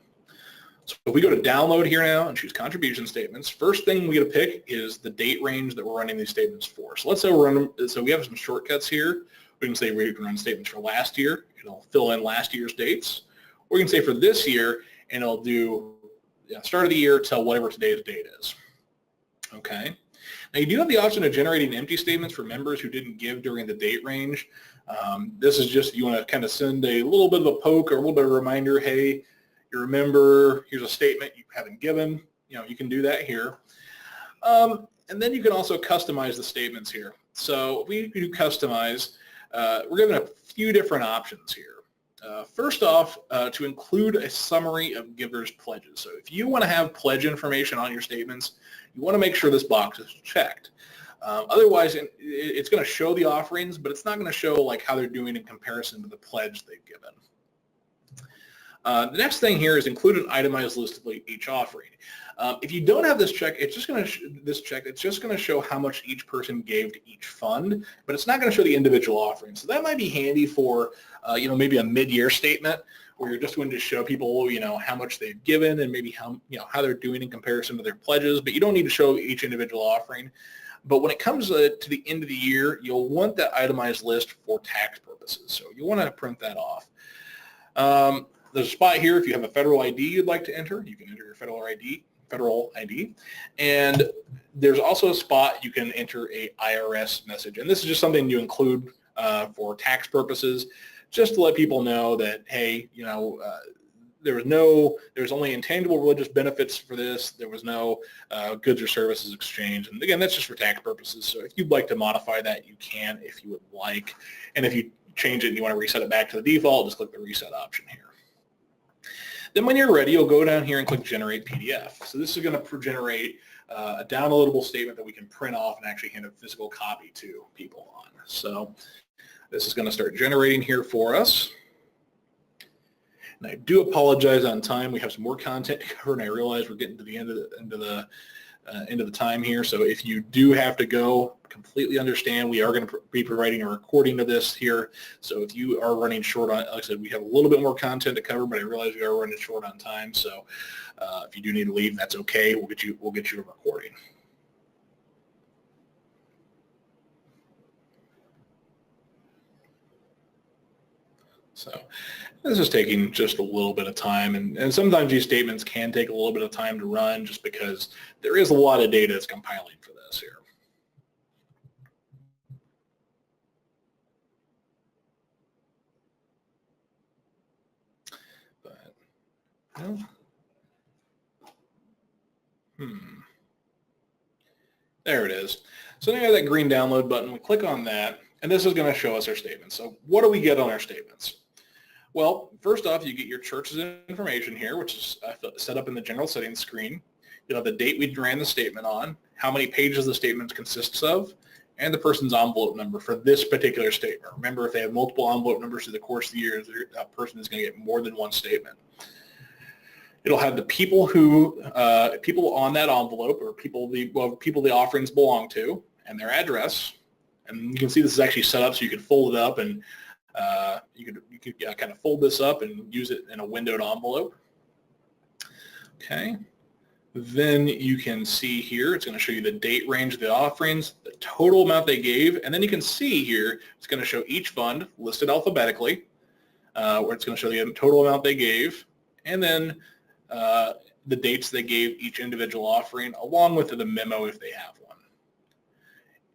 So if we go to download here now and choose contribution statements, first thing we get to pick is the date range that we're running these statements for. So let's say we have some shortcuts here. We can say we can run statements for last year. It'll fill in last year's dates. Or you can say for this year, and it'll do start of the year till whatever today's date is. Okay. Now you do have the option of generating empty statements for members who didn't give during the date range. This is just, you want to kind of send a little bit of a poke or a little bit of a reminder, hey, you're a member, here's a statement you haven't given. You can do that here. And then you can also customize the statements here. So if we do customize, we're given a few different options here. First off, to include a summary of givers' pledges. So if you want to have pledge information on your statements, you want to make sure this box is checked. Otherwise, it's going to show the offerings, but it's not going to show like how they're doing in comparison to the pledge they've given. The next thing here is include an itemized list of each offering. If you don't have this check, it's just going to show how much each person gave to each fund, but it's not going to show the individual offerings. So that might be handy for maybe a mid-year statement where you're just going to show people how much they've given and maybe how they're doing in comparison to their pledges, but you don't need to show each individual offering. But when it comes to the end of the year, you'll want that itemized list for tax purposes. So you want to print that off. There's a spot here if you have a federal ID you'd like to enter. You can enter your federal ID. And there's also a spot you can enter a IRS message. And this is just something you include for tax purposes, just to let people know that, hey, there's only intangible religious benefits for this. There was no goods or services exchange. And again, that's just for tax purposes. So if you'd like to modify that, you can if you would like. And if you change it and you want to reset it back to the default, just click the reset option here. Then when you're ready, you'll go down here and click Generate PDF. So this is going to generate a downloadable statement that we can print off and actually hand a physical copy to people on. So this is going to start generating here for us. And I do apologize on time. We have some more content to cover, and I realize we're getting to the end of the time here. So if you do have to go, completely understand. We are going to be providing a recording of this here. So if you are running short on, like I said, we have a little bit more content to cover, but I realize we are running short on time. So if you do need to leave, that's okay. We'll get you a recording. So this is taking just a little bit of time, and sometimes these statements can take a little bit of time to run just because there is a lot of data that's compiling for this here. But, there it is. So now you have that green download button. We click on that, and this is going to show us our statements. So what do we get on our statements? Well, first off, you get your church's information here, which is set up in the general settings screen. You'll have the date we ran the statement on, how many pages the statement consists of, and the person's envelope number for this particular statement. Remember, if they have multiple envelope numbers through the course of the year, that person is going to get more than one statement. It'll have the people people on that envelope, or people the offerings belong to, and their address. And you can see this is actually set up so you can fold it up, and you could kind of fold this up and use it in a windowed envelope. Okay. Then you can see here, it's going to show you the date range of the offerings, the total amount they gave, and then you can see here, it's going to show each fund listed alphabetically, where it's going to show the total amount they gave, and then the dates they gave each individual offering, along with the memo if they have one.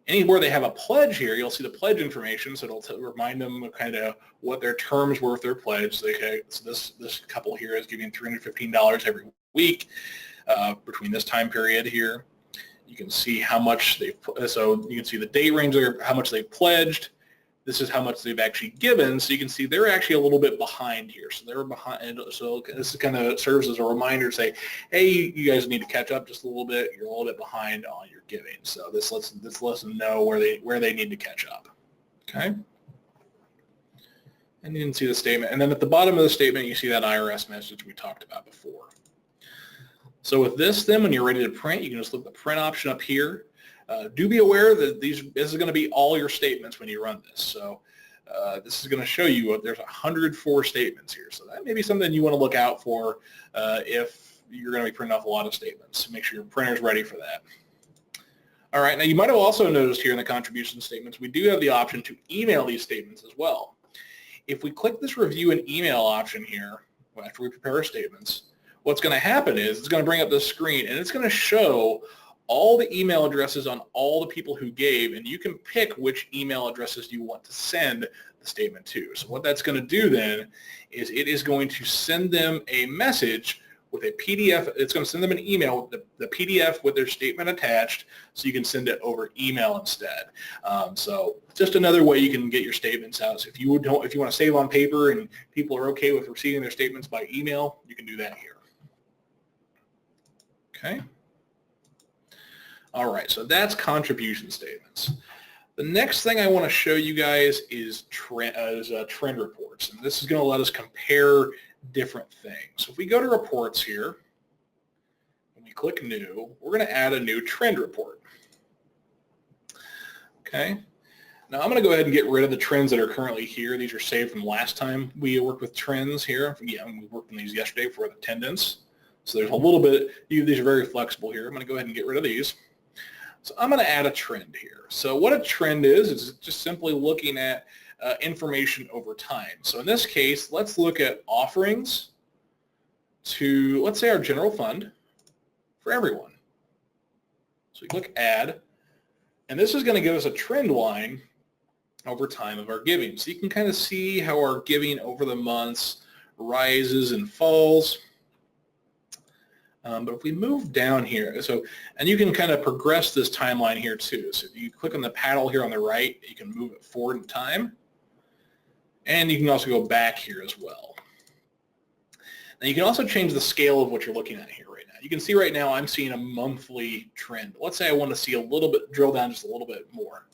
Anywhere they have a pledge here, you'll see the pledge information, so it'll remind them of kind of what their terms were with their pledge. So, okay, so this couple here is giving $315 every week between this time period here. You can see how much so you can see the date range there, how much they've pledged. This is how much they've actually given, so you can see they're actually a little bit behind here. So they're behind, so this kind of serves as a reminder to say, hey, you guys need to catch up just a little bit. You're a little bit behind on your giving. So this lets them know where they need to catch up. Okay. And you can see the statement. And then at the bottom of the statement, you see that IRS message we talked about before. So with this, then, when you're ready to print, you can just look at the print option up here. Do be aware that this is going to be all your statements when you run this. So this is going to show you there's 104 statements here. So that may be something you want to look out for if you're going to be printing off a lot of statements. Make sure your printer's ready for that. All right, now you might have also noticed here in the contribution statements, we do have the option to email these statements as well. If we click this review and email option here, after we prepare our statements, what's going to happen is it's going to bring up this screen, and it's going to show all the email addresses on all the people who gave, and you can pick which email addresses you want to send the statement to. So what that's going to do then is it is going to send them a message with a PDF. It's going to send them an email with the PDF with their statement attached, so you can send it over email instead. So just another way you can get your statements out. So if you want to save on paper and people are okay with receiving their statements by email, you can do that here. Okay. All right, so that's contribution statements. The next thing I want to show you guys is trend reports, and this is going to let us compare different things. So if we go to reports here, and we click new, we're going to add a new trend report. Okay. Now I'm going to go ahead and get rid of the trends that are currently here. These are saved from last time we worked with trends here. Yeah, we worked on these yesterday for attendance. So there's a little bit, these are very flexible here. I'm going to go ahead and get rid of these. So I'm going to add a trend here. So what a trend is just simply looking at information over time. So in this case, let's look at offerings to, let's say, our general fund for everyone. So we click add, and this is going to give us a trend line over time of our giving. So you can kind of see how our giving over the months rises and falls. But if we move down here, and you can kind of progress this timeline here too. So if you click on the paddle here on the right, you can move it forward in time. And you can also go back here as well. Now you can also change the scale of what you're looking at here right now. You can see right now I'm seeing a monthly trend. Let's say I want to see a little bit, drill down just a little bit more.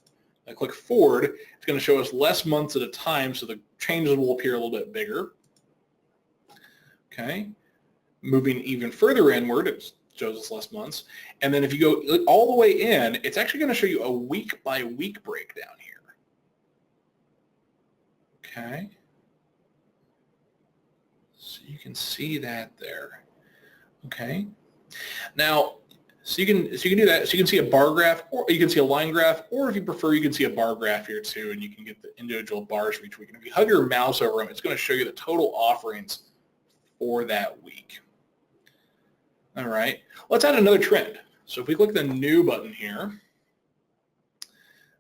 I click forward, it's going to show us less months at a time, so the changes will appear a little bit bigger. Okay. Moving even further inward, it shows us less months. And then if you go all the way in, it's actually going to show you a week-by-week breakdown here. Okay. So you can see that there. Okay. Now, so you can do that. So you can see a bar graph, or you can see a line graph, or if you prefer, you can see a bar graph here too, and you can get the individual bars for each week. And if you hover your mouse over them, it's going to show you the total offerings for that week. All right, let's add another trend. So if we click the new button here,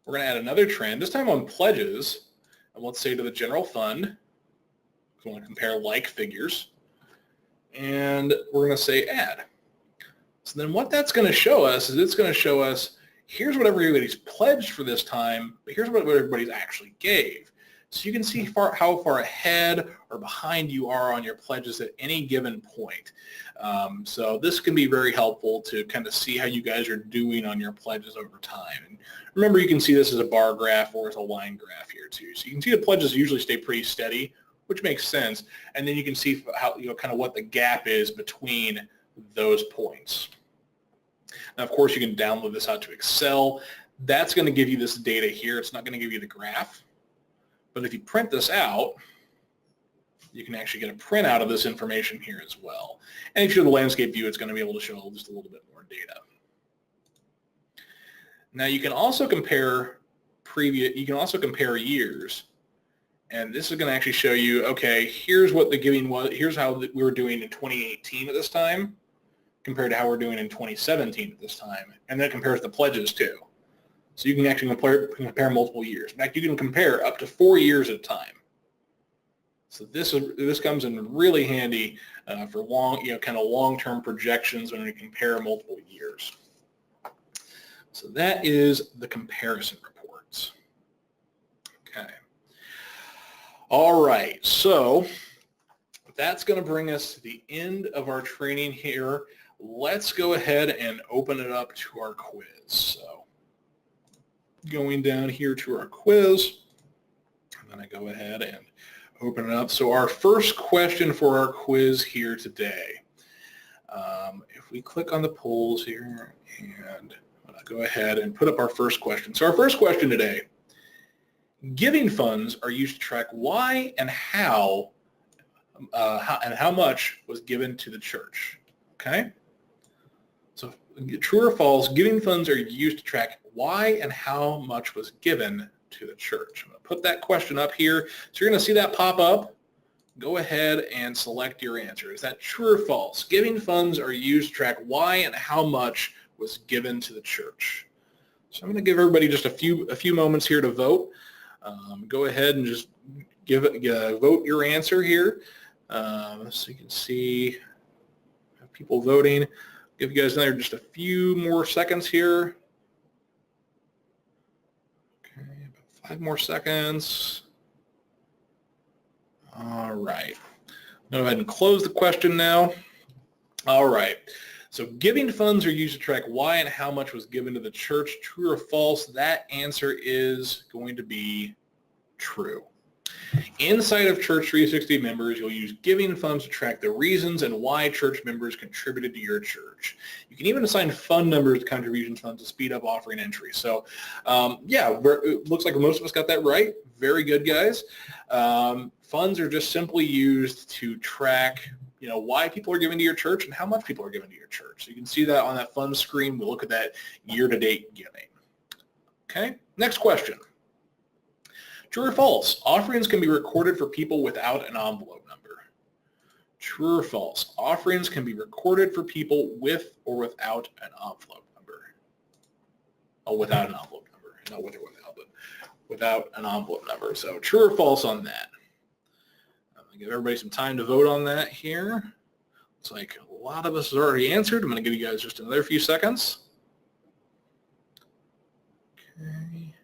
we're going to add another trend, this time on pledges. And let's say to the general fund, we want to compare like figures. And we're going to say add. So then what that's going to show us is it's going to show us, here's what everybody's pledged for this time, but here's what everybody's actually gave. So you can see how far ahead or behind you are on your pledges at any given point. So this can be very helpful to kind of see how you guys are doing on your pledges over time. And remember, you can see this as a bar graph or as a line graph here too. So you can see the pledges usually stay pretty steady, which makes sense. And then you can see how, kind of what the gap is between those points. Now, of course, you can download this out to Excel. That's going to give you this data here. It's not going to give you the graph. But if you print this out, you can actually get a printout of this information here as well. And if you do the landscape view, it's going to be able to show just a little bit more data. Now you can also compare years. And this is going to actually show you, okay, here's what the giving was, here's how we were doing in 2018 at this time compared to how we're doing in 2017 at this time. And then it compares the pledges too. So you can actually compare multiple years. In fact, you can compare up to 4 years at a time. So this comes in really handy for kind of long-term projections when we compare multiple years. So that is the comparison reports. Okay. All right. So that's going to bring us to the end of our training here. Let's go ahead and open it up to our quiz. So going down here to our quiz, I'm going to go ahead and open it up. So our first question for our quiz here today, if we click on the polls here, and I'm going to go ahead and put up our first question. So our first question today, giving funds are used to track why and how much was given to the church. Okay? So true or false, giving funds are used to track why and how much was given to the church. I'm going to put that question up here. So you're going to see that pop up. Go ahead and select your answer. Is that true or false? Giving funds are used to track why and how much was given to the church. So I'm going to give everybody just a few moments here to vote. Go ahead and just vote your answer here. So you can see people voting. Give you guys just a few more seconds here. Okay, about 5 more seconds. All right. Go ahead and close the question now. All right. So giving funds are used to track why and how much was given to the church. True or false? That answer is going to be true. Inside of Church360 members, you'll use giving funds to track the reasons and why church members contributed to your church. You can even assign fund numbers to contribution funds to speed up offering entry. So yeah, it looks like most of us got that right. Very good, guys. Funds are just simply used to track why people are giving to your church and how much people are giving to your church. So you can see that on that fund screen. We'll look at that year-to-date giving. Okay, next question. True or false? Offerings can be recorded for people without an envelope number. True or false? Offerings can be recorded for people with or without an envelope number. Oh, without an envelope number. Not with or without, but without an envelope number. So true or false on that? I'm going to give everybody some time to vote on that here. Looks like a lot of us has already answered. I'm going to give you guys just another few seconds. Okay.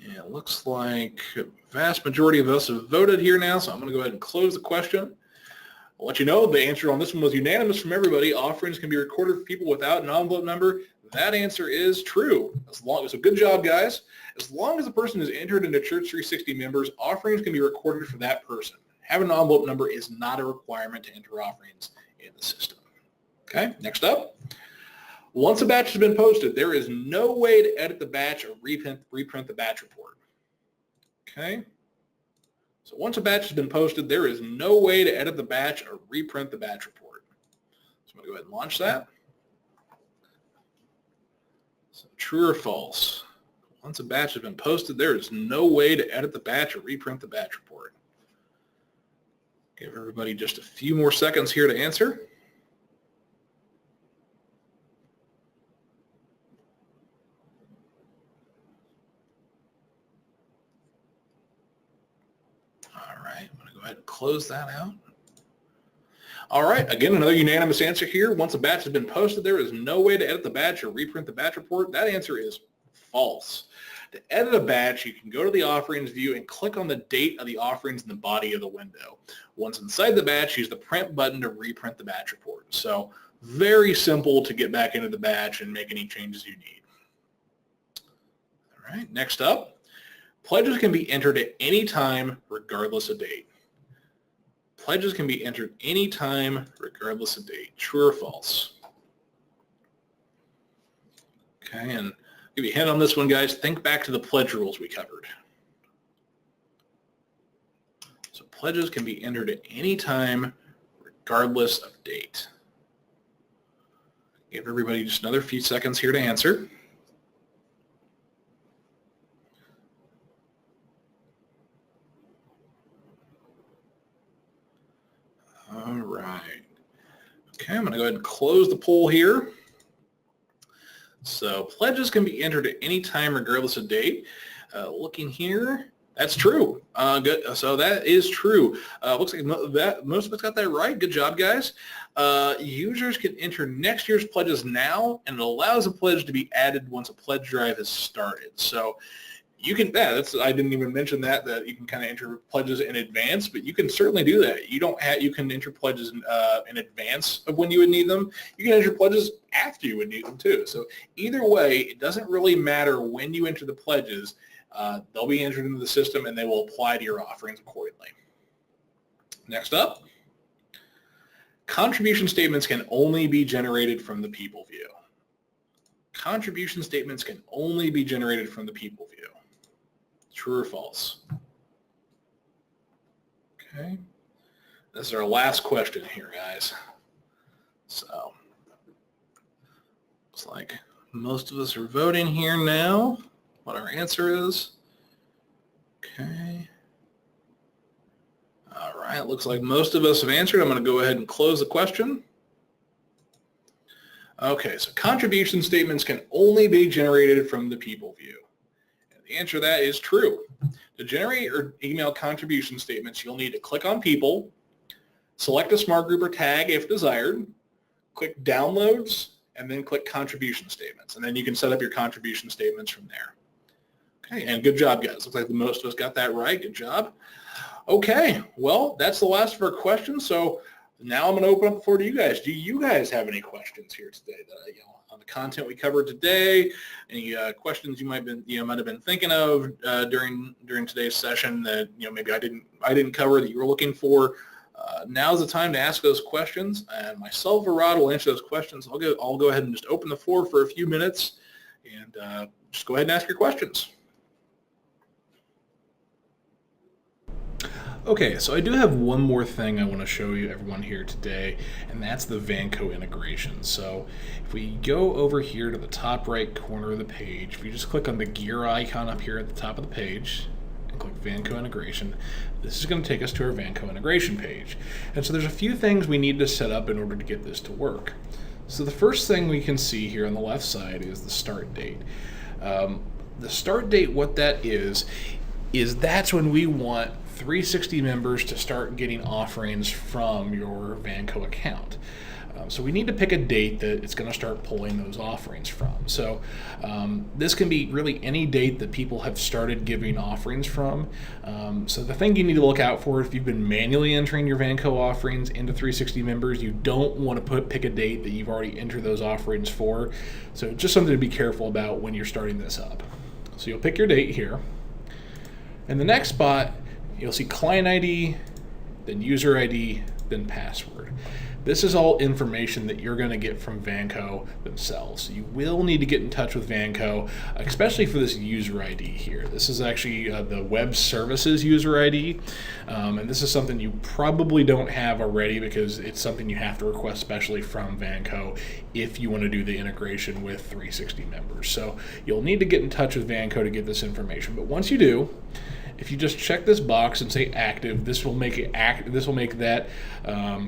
Yeah, it looks like a vast majority of us have voted here now, so I'm going to go ahead and close the question. I'll let you know the answer on this one was unanimous from everybody. Offerings can be recorded for people without an envelope number. That answer is true. So good job, guys. As long as the person is entered into Church360 members, offerings can be recorded for that person. Having an envelope number is not a requirement to enter offerings in the system. Okay, next up. Once a batch has been posted, there is no way to edit the batch or reprint the batch report. Okay? So once a batch has been posted, there is no way to edit the batch or reprint the batch report. So I'm going to go ahead and launch that. So true or false? Once a batch has been posted, there is no way to edit the batch or reprint the batch report. Give everybody just a few more seconds here to answer. I'm going to go ahead and close that out. All right, again, another unanimous answer here. Once a batch has been posted, there is no way to edit the batch or reprint the batch report. That answer is false. To edit a batch, you can go to the offerings view and click on the date of the offerings in the body of the window. Once inside the batch, use the print button to reprint the batch report. So very simple to get back into the batch and make any changes you need. All right, next up. Pledges can be entered at any time, regardless of date. Pledges can be entered any time, regardless of date. True or false? Okay, and I'll give you a hint on this one, guys. Think back to the pledge rules we covered. So pledges can be entered at any time, regardless of date. Give everybody just another few seconds here to answer. All right. Okay, I'm going to go ahead and close the poll here. So pledges can be entered at any time regardless of date. Looking here, that's true. Good. So that is true. Looks like most of us got that right. Good job, guys. Users can enter next year's pledges now, and it allows a pledge to be added once a pledge drive has started. So you can, I didn't even mention that you can kind of enter pledges in advance, but you can certainly do that. You can enter pledges in advance of when you would need them. You can enter pledges after you would need them too. So either way, it doesn't really matter when you enter the pledges. They'll be entered into the system and they will apply to your offerings accordingly. Next up, contribution statements can only be generated from the people view. Contribution statements can only be generated from the people view. True or false? Okay. This is our last question here, guys. So, looks like most of us are voting here now. What our answer is. Okay. All right, looks like most of us have answered. I'm going to go ahead and close the question. Okay, so contribution statements can only be generated from the people view. And the answer to that is true. To generate or email contribution statements, you'll need to click on people, select a smart group or tag if desired, click downloads, and then click contribution statements. And then you can set up your contribution statements from there. Okay, and good job, guys. Looks like the most of us got that right. Good job. Okay, well, that's the last of our questions. So now I'm going to open up the floor to you guys. Do you guys have any questions here today that, on the content we covered today? Any questions you might have been thinking of during today's session that maybe I didn't cover that you were looking for? Now's the time to ask those questions, and myself or Rod will answer those questions. I'll go ahead and just open the floor for a few minutes, and just go ahead and ask your questions. Okay, so I do have one more thing I want to show you everyone here today, and that's the Vanco integration. So if we go over here to the top right corner of the page, if you just click on the gear icon up here at the top of the page and click Vanco integration, this is going to take us to our Vanco integration page. And so there's a few things we need to set up in order to get this to work. So the first thing we can see here on the left side is the start date. The start date, what that is that's when we want 360 members to start getting offerings from your Vanco account. So we need to pick a date that it's going to start pulling those offerings from. So this can be really any date that people have started giving offerings from. So the thing you need to look out for, if you've been manually entering your Vanco offerings into 360 members, you don't want to pick a date that you've already entered those offerings for. So just something to be careful about when you're starting this up. So you'll pick your date here. In the next spot, you'll see client ID, then user ID, then password. This is all information that you're going to get from Vanco themselves. You will need to get in touch with Vanco, especially for this user ID here. This is actually the web services user ID, and this is something you probably don't have already because it's something you have to request specially from Vanco if you want to do the integration with 360 members. So you'll need to get in touch with Vanco to get this information. But once you do, if you just check this box and say active, this will make that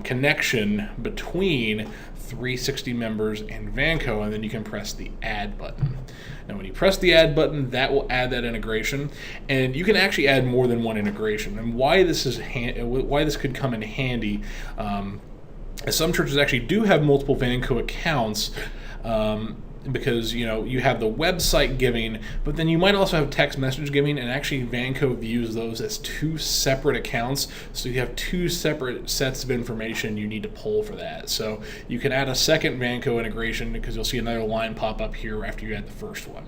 connection between 360 members and Vanco, and then you can press the add button. Now when you press the add button, that will add that integration, and you can actually add more than one integration. And why this could come in handy, as some churches actually do have multiple Vanco accounts, because you have the website giving, but then you might also have text message giving, and actually Vanco views those as two separate accounts, so you have two separate sets of information you need to pull for that. So you can add a second Vanco integration because you'll see another line pop up here after you add the first one.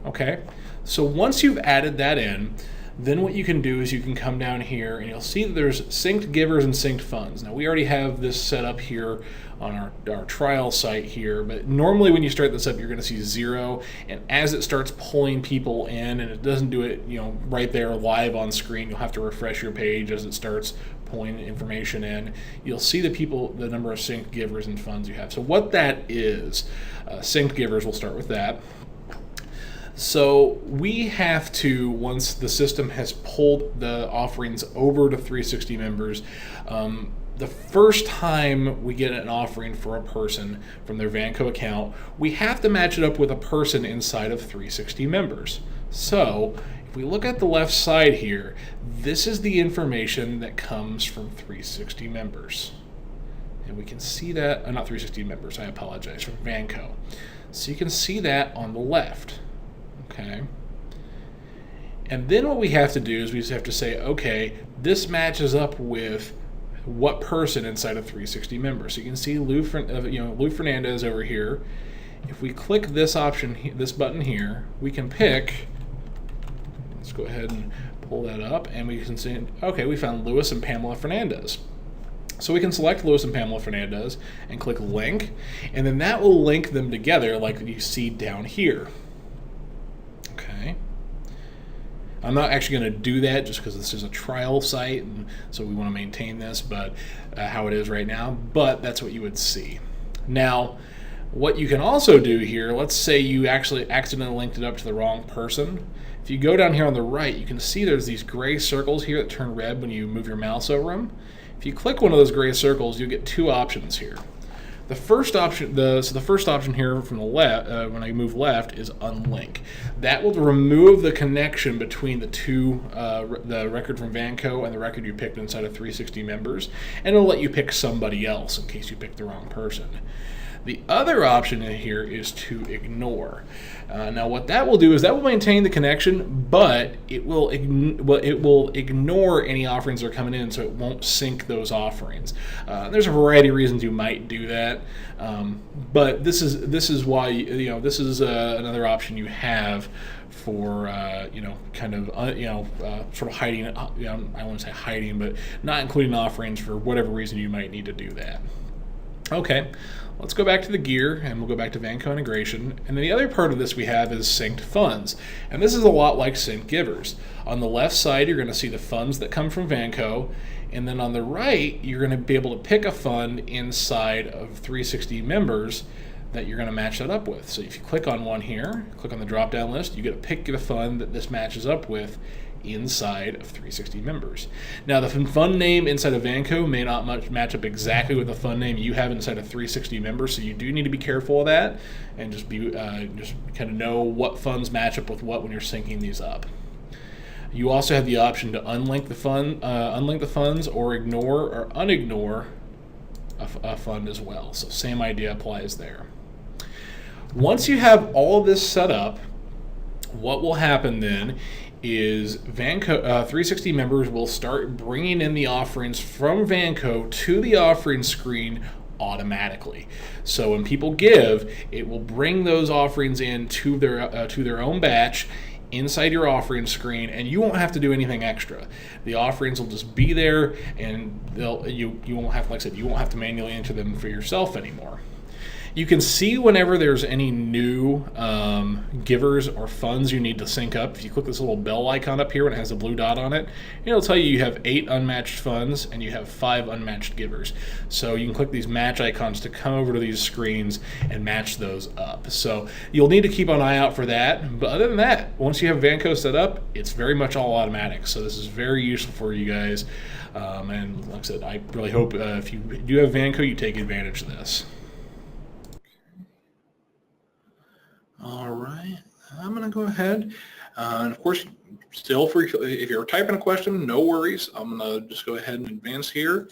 Okay, so once you've added that in, then what you can do is you can come down here and you'll see that there's synced givers and synced funds. Now we already have this set up here on our trial site here, but normally when you start this up, you're going to see 0, and as it starts pulling people in, and it doesn't do it right there live on screen, you'll have to refresh your page as it starts pulling information in. You'll see the number of synced givers and funds you have. So what that is, synced givers, we'll start with that. So we have to, once the system has pulled the offerings over to 360 members, the first time we get an offering for a person from their Vanco account, we have to match it up with a person inside of 360 members. So if we look at the left side here, this is the information that comes from 360 members. And we can see that, not 360 members, I apologize, from Vanco. So you can see that on the left, okay? And then what we have to do is we just have to say, okay, this matches up with what person inside of 360 members. So you can see Lou Fernandez over here. If we click this option, this button here, we can pick, let's go ahead and pull that up, and we can see, okay, we found Louis and Pamela Fernandez. So we can select Louis and Pamela Fernandez and click link, and then that will link them together like you see down here. Okay. I'm not actually going to do that just because this is a trial site, and so we want to maintain this, but how it is right now, but that's what you would see. Now, what you can also do here, let's say you actually accidentally linked it up to the wrong person. If you go down here on the right, you can see there's these gray circles here that turn red when you move your mouse over them. If you click one of those gray circles, you'll get two options here. The first option, the first option here from the left, when I move left, is unlink. That will remove the connection between the two, the record from Vanco and the record you picked inside of 360 members, and it'll let you pick somebody else in case you picked the wrong person. The other option in here is to ignore. Now what that will do is that will maintain the connection, but it will ignore any offerings that are coming in, so it won't sync those offerings. There's a variety of reasons you might do that, but this is why this is another option you have for sort of hiding. I don't want to say hiding, but not including offerings for whatever reason you might need to do that. Okay, let's go back to the gear, and we'll go back to Vanco integration. And then the other part of this we have is synced funds. And this is a lot like synced givers. On the left side, you're going to see the funds that come from Vanco. And then on the right, you're going to be able to pick a fund inside of 360 members that you're going to match that up with. So if you click on one here, click on the drop-down list, you get to pick the fund that this matches up with inside of 360 members. Now the fund name inside of Vanco may not match up exactly with the fund name you have inside of 360 members, so you do need to be careful of that and just kind of know what funds match up with what when you're syncing these up. You also have the option to unlink the funds, or ignore or unignore a fund as well. So same idea applies there. Once you have all of this set up, what will happen then is Vanco 360 members will start bringing in the offerings from Vanco to the offering screen automatically. So when people give, it will bring those offerings in to their own batch inside your offering screen, and you won't have to do anything extra. The offerings will just be there, and you won't have, like I said, you won't have to manually enter them for yourself anymore. You can see whenever there's any new givers or funds you need to sync up. If you click this little bell icon up here when it has a blue dot on it, it'll tell you have 8 unmatched funds and you have 5 unmatched givers. So you can click these match icons to come over to these screens and match those up. So you'll need to keep an eye out for that. But other than that, once you have Vanco set up, it's very much all automatic. So this is very useful for you guys. And like I said, I really hope if you do have Vanco, you take advantage of this. All right, I'm going to go ahead, and of course, still free, if you're typing a question, no worries. I'm going to just go ahead and advance here.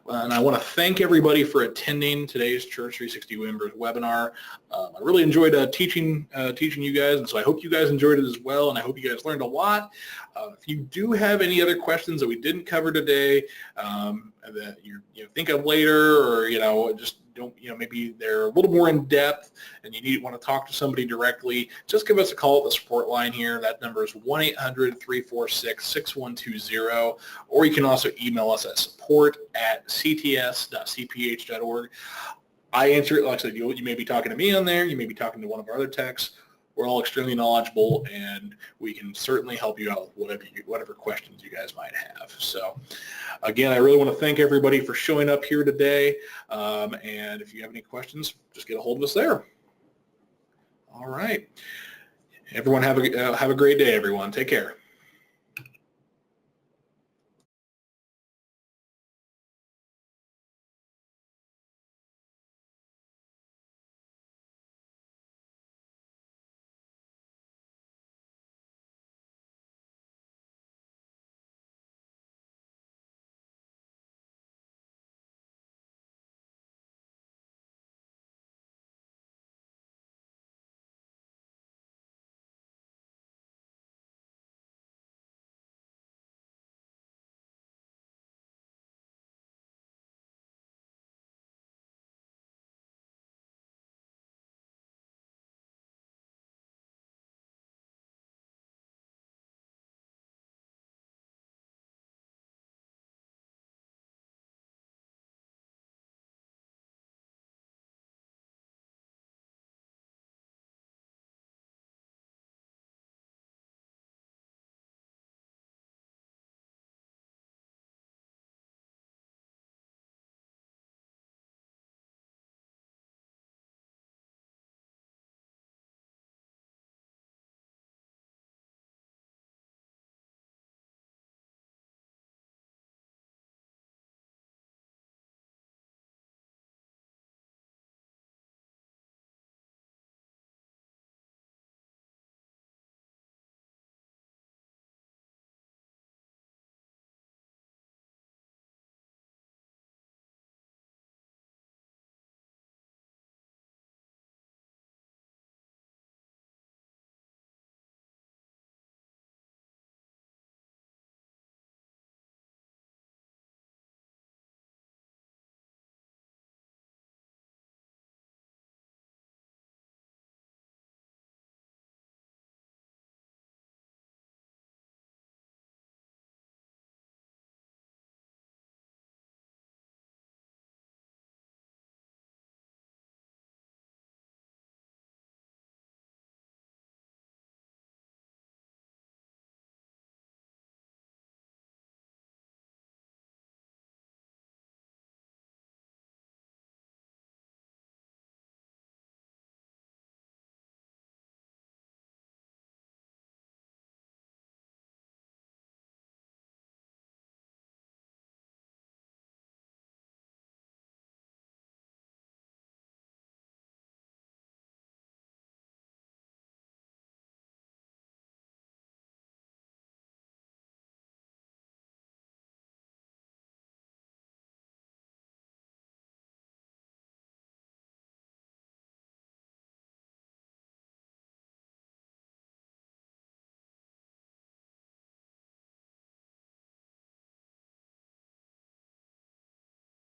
And I want to thank everybody for attending today's Church360 members webinar. I really enjoyed teaching you guys, and so I hope you guys enjoyed it as well, and I hope you guys learned a lot. If you do have any other questions that we didn't cover today, that you think of later, or just don't, maybe they're a little more in depth and you want to talk to somebody directly, just give us a call at the support line here. That number is 1-800-346-6120, or you can also email us at support@cts.cph.org. I answer it. Like I said, you may be talking to me on there, you may be talking to one of our other techs. We're all extremely knowledgeable, and we can certainly help you out with whatever questions you guys might have. So, again, I really want to thank everybody for showing up here today. And if you have any questions, just get a hold of us there. All right. Everyone have a great day, everyone. Take care.